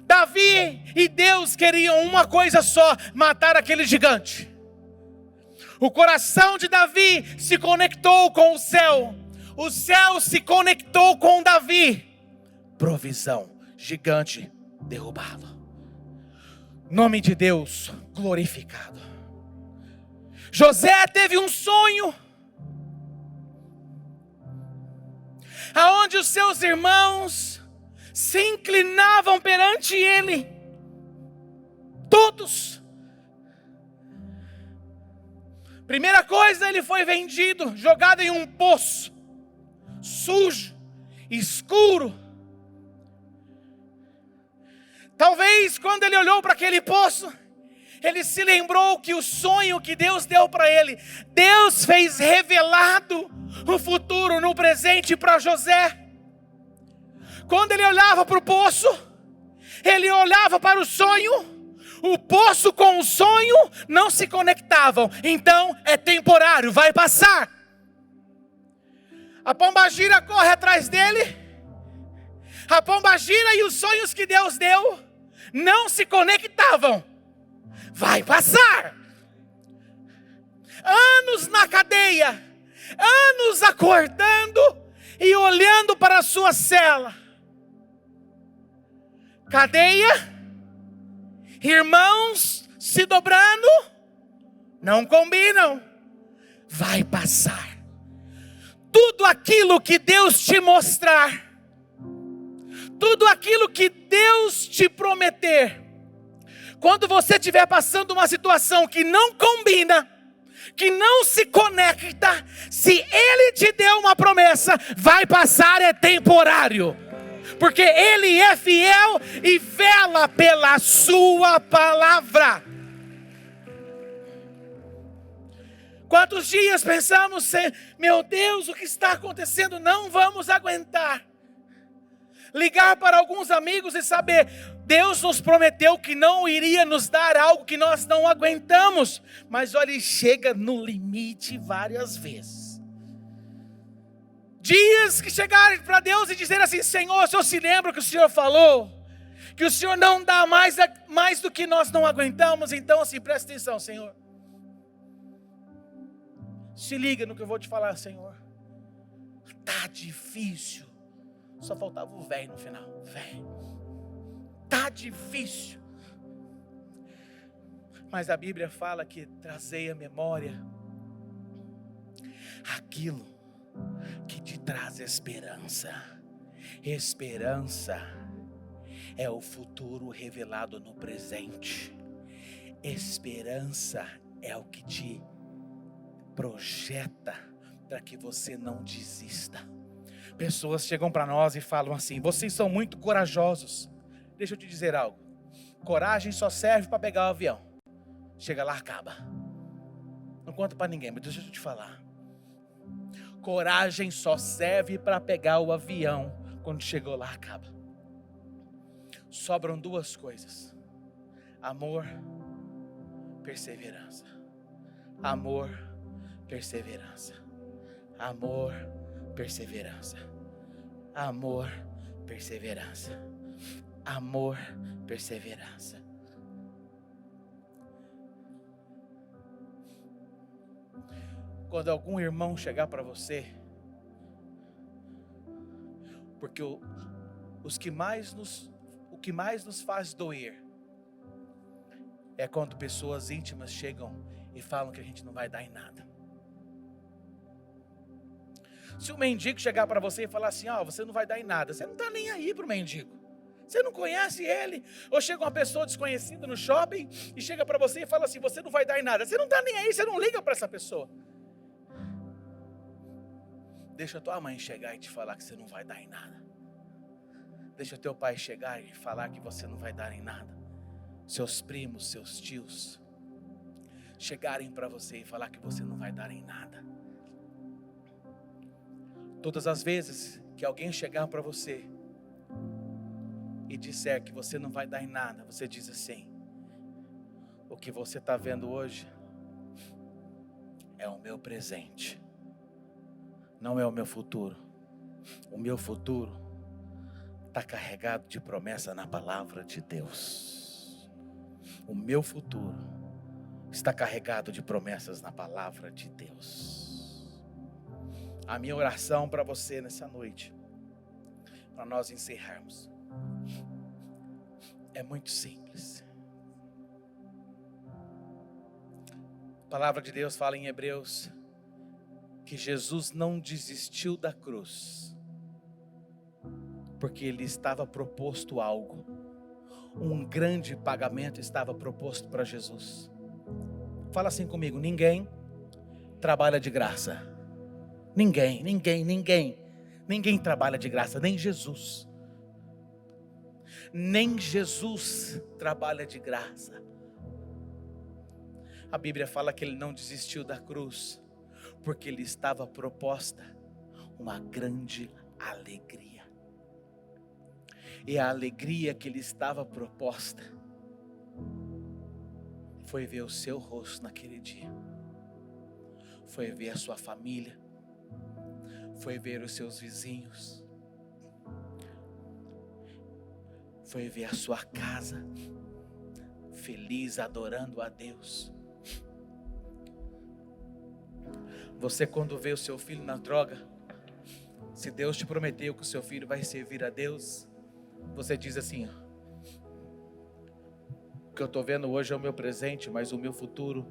Speaker 1: Davi e Deus queriam uma coisa só: matar aquele gigante. O coração de Davi se conectou com o céu se conectou com Davi. Provisão, gigante derrubado, nome de Deus glorificado. José teve um sonho, aonde os seus irmãos se inclinavam perante ele, todos. Primeira coisa, ele foi vendido, jogado em um poço, sujo, escuro. Talvez quando ele olhou para aquele poço, ele se lembrou que o sonho que Deus deu para ele, Deus fez revelado o futuro no presente para José. Quando ele olhava para o poço, ele olhava para o sonho, o poço com o sonho não se conectavam. Então é temporário, vai passar. A pombagira corre atrás dele, A pombagira e os sonhos que Deus deu não se conectavam. Vai passar. Anos na cadeia, anos acordando e olhando para a sua cela. Cadeia, irmãos se dobrando, não combinam. Vai passar. Tudo aquilo que Deus te mostrar, tudo aquilo que Deus te prometer, quando você estiver passando uma situação que não combina, que não se conecta, se Ele te deu uma promessa, vai passar, é temporário, porque Ele é fiel e vela pela sua palavra. Quantos dias pensamos, meu Deus, o que está acontecendo? Não vamos aguentar. Ligar para alguns amigos e saber, Deus nos prometeu que não iria nos dar algo que nós não aguentamos. Mas olha, Ele chega no limite várias vezes. Dias que chegarem para Deus e dizer assim, Senhor, o Senhor se lembra que o Senhor falou? Que o Senhor não dá mais do que nós não aguentamos. Então assim, presta atenção, Senhor. Se liga no que eu vou te falar, Senhor. Tá difícil. Só faltava o velho no final. Velho. Tá difícil. Mas a Bíblia fala que trazei à memória aquilo que te traz esperança. Esperança é o futuro revelado no presente. Esperança é o que te projeta para que você não desista. Pessoas chegam para nós e falam assim, vocês são muito corajosos. Deixa eu te dizer algo. Coragem só serve para pegar o avião. Chega lá, acaba. Não conta para ninguém, mas deixa eu te falar. Coragem só serve para pegar o avião. Quando chegou lá, acaba. Sobram duas coisas. Amor, perseverança. Amor, perseverança. Amor, perseverança. Amor, perseverança. Amor, perseverança. Quando algum irmão chegar para você, porque o que mais nos faz doer é quando pessoas íntimas chegam e falam que a gente não vai dar em nada. Se o mendigo chegar para você e falar assim, você não vai dar em nada, você não está nem aí para o mendigo. Você não conhece ele. Ou chega uma pessoa desconhecida no shopping e chega para você e fala assim, você não vai dar em nada. Você não está nem aí, você não liga para essa pessoa. Deixa a tua mãe chegar e te falar que você não vai dar em nada. Deixa teu pai chegar e falar que você não vai dar em nada. Seus primos, seus tios chegarem para você e falar que você não vai dar em nada. Todas as vezes que alguém chegar para você e disser que você não vai dar em nada, você diz assim, o que você está vendo hoje é o meu presente, não é o meu futuro. O meu futuro está carregado de promessa na palavra de Deus. O meu futuro está carregado de promessas na palavra de Deus. A minha oração para você nessa noite, para nós encerrarmos, é muito simples. A palavra de Deus fala em Hebreus que Jesus não desistiu da cruz, porque lhe estava proposto algo. Um grande pagamento estava proposto para Jesus. Fala assim comigo, ninguém trabalha de graça. Ninguém trabalha de graça, nem Jesus. Nem Jesus trabalha de graça. A Bíblia fala que ele não desistiu da cruz, porque lhe estava proposta uma grande alegria. E a alegria que lhe estava proposta foi ver o seu rosto naquele dia. Foi ver a sua família. Foi ver os seus vizinhos. foi ver a sua casa feliz, adorando a Deus. Você, quando vê o seu filho na droga, se Deus te prometeu que o seu filho vai servir a Deus, você diz assim: o que eu estou vendo hoje é o meu presente, mas o meu futuro,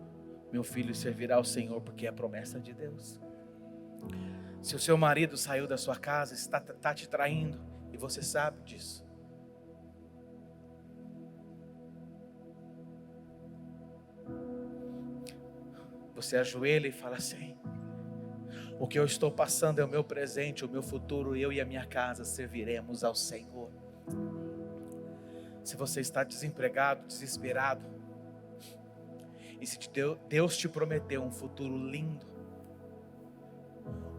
Speaker 1: meu filho servirá ao Senhor, porque é a promessa de Deus. Se o seu marido saiu da sua casa, está te traindo, e você sabe disso, você ajoelha e fala assim: o que eu estou passando é o meu presente, o meu futuro, eu e a minha casa serviremos ao Senhor. Se você está desempregado, desesperado, e se Deus te prometeu um futuro lindo,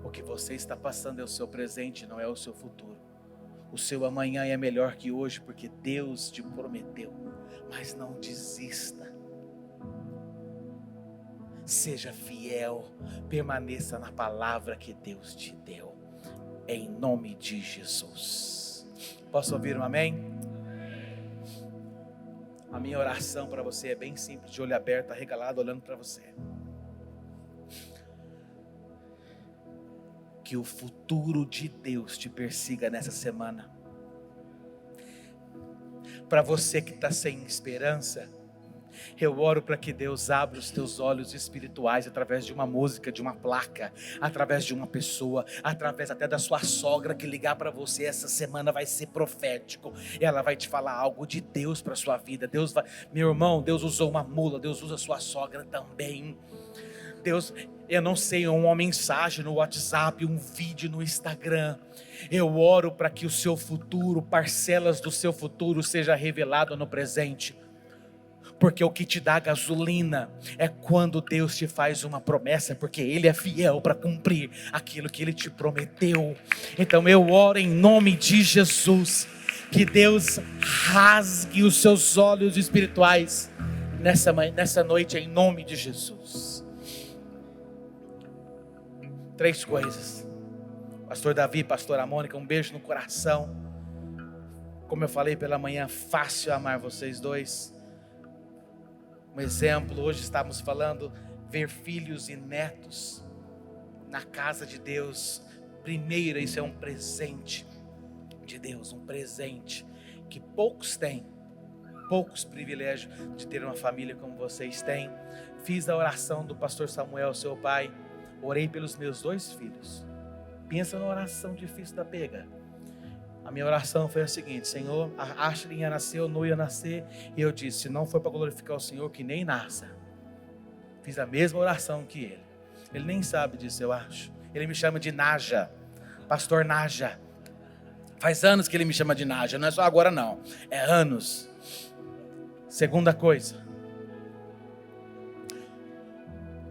Speaker 1: o que você está passando é o seu presente, não é o seu futuro. O seu amanhã é melhor que hoje, porque Deus te prometeu. Mas não desista. Seja fiel, permaneça na palavra que Deus te deu, em nome de Jesus. Posso ouvir um amém? A minha oração para você é bem simples, de olho aberto, arregalado, olhando para você. Que o futuro de Deus te persiga nessa semana. Para você que está sem esperança, eu oro para que Deus abra os teus olhos espirituais através de uma música, de uma placa, através de uma pessoa, através até da sua sogra que ligar para você essa semana vai ser profético. Ela vai te falar algo de Deus para a sua vida. Deus vai, meu irmão, Deus usou uma mula, Deus usa a sua sogra também. Deus, eu não sei, uma mensagem no WhatsApp, um vídeo no Instagram. Eu oro para que o seu futuro, parcelas do seu futuro seja revelado no presente. Porque o que te dá gasolina é quando Deus te faz uma promessa, porque Ele é fiel para cumprir aquilo que Ele te prometeu. Então eu oro em nome de Jesus, que Deus rasgue os seus olhos espirituais nessa noite, em nome de Jesus. 3 coisas. Pastor Davi, pastora Mônica, um beijo no coração. Como eu falei pela manhã, fácil amar vocês dois. Um exemplo, hoje estamos falando, ver filhos e netos na casa de Deus. Primeiro, isso é um presente de Deus, um presente que poucos têm, poucos privilégios de ter uma família como vocês têm. Fiz a oração do pastor Samuel, seu pai, orei pelos meus 2 filhos. Pensa na oração difícil da pega. A minha oração foi a seguinte: Senhor, a Ashley ia nascer, o Noah ia nascer, e eu disse, se não for para glorificar o Senhor, que nem nasça. Fiz a mesma oração que ele. Ele nem sabe disso, eu acho. Ele me chama de Naja, pastor Naja. Faz anos que ele me chama de Naja, não é só agora não, é anos. Segunda coisa,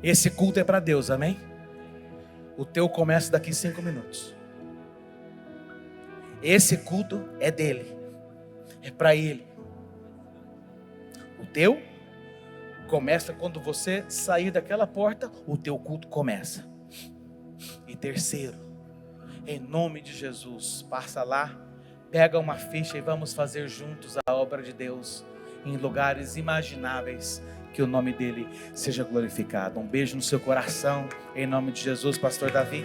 Speaker 1: esse culto é para Deus, amém? O teu começa daqui 5 minutos. Esse culto é dele, é para ele. O teu começa quando você sair daquela porta, o teu culto começa. E terceiro, em nome de Jesus, passa lá, pega uma ficha e vamos fazer juntos a obra de Deus em lugares imagináveis, que o nome dele seja glorificado. Um beijo no seu coração, em nome de Jesus, pastor Davi.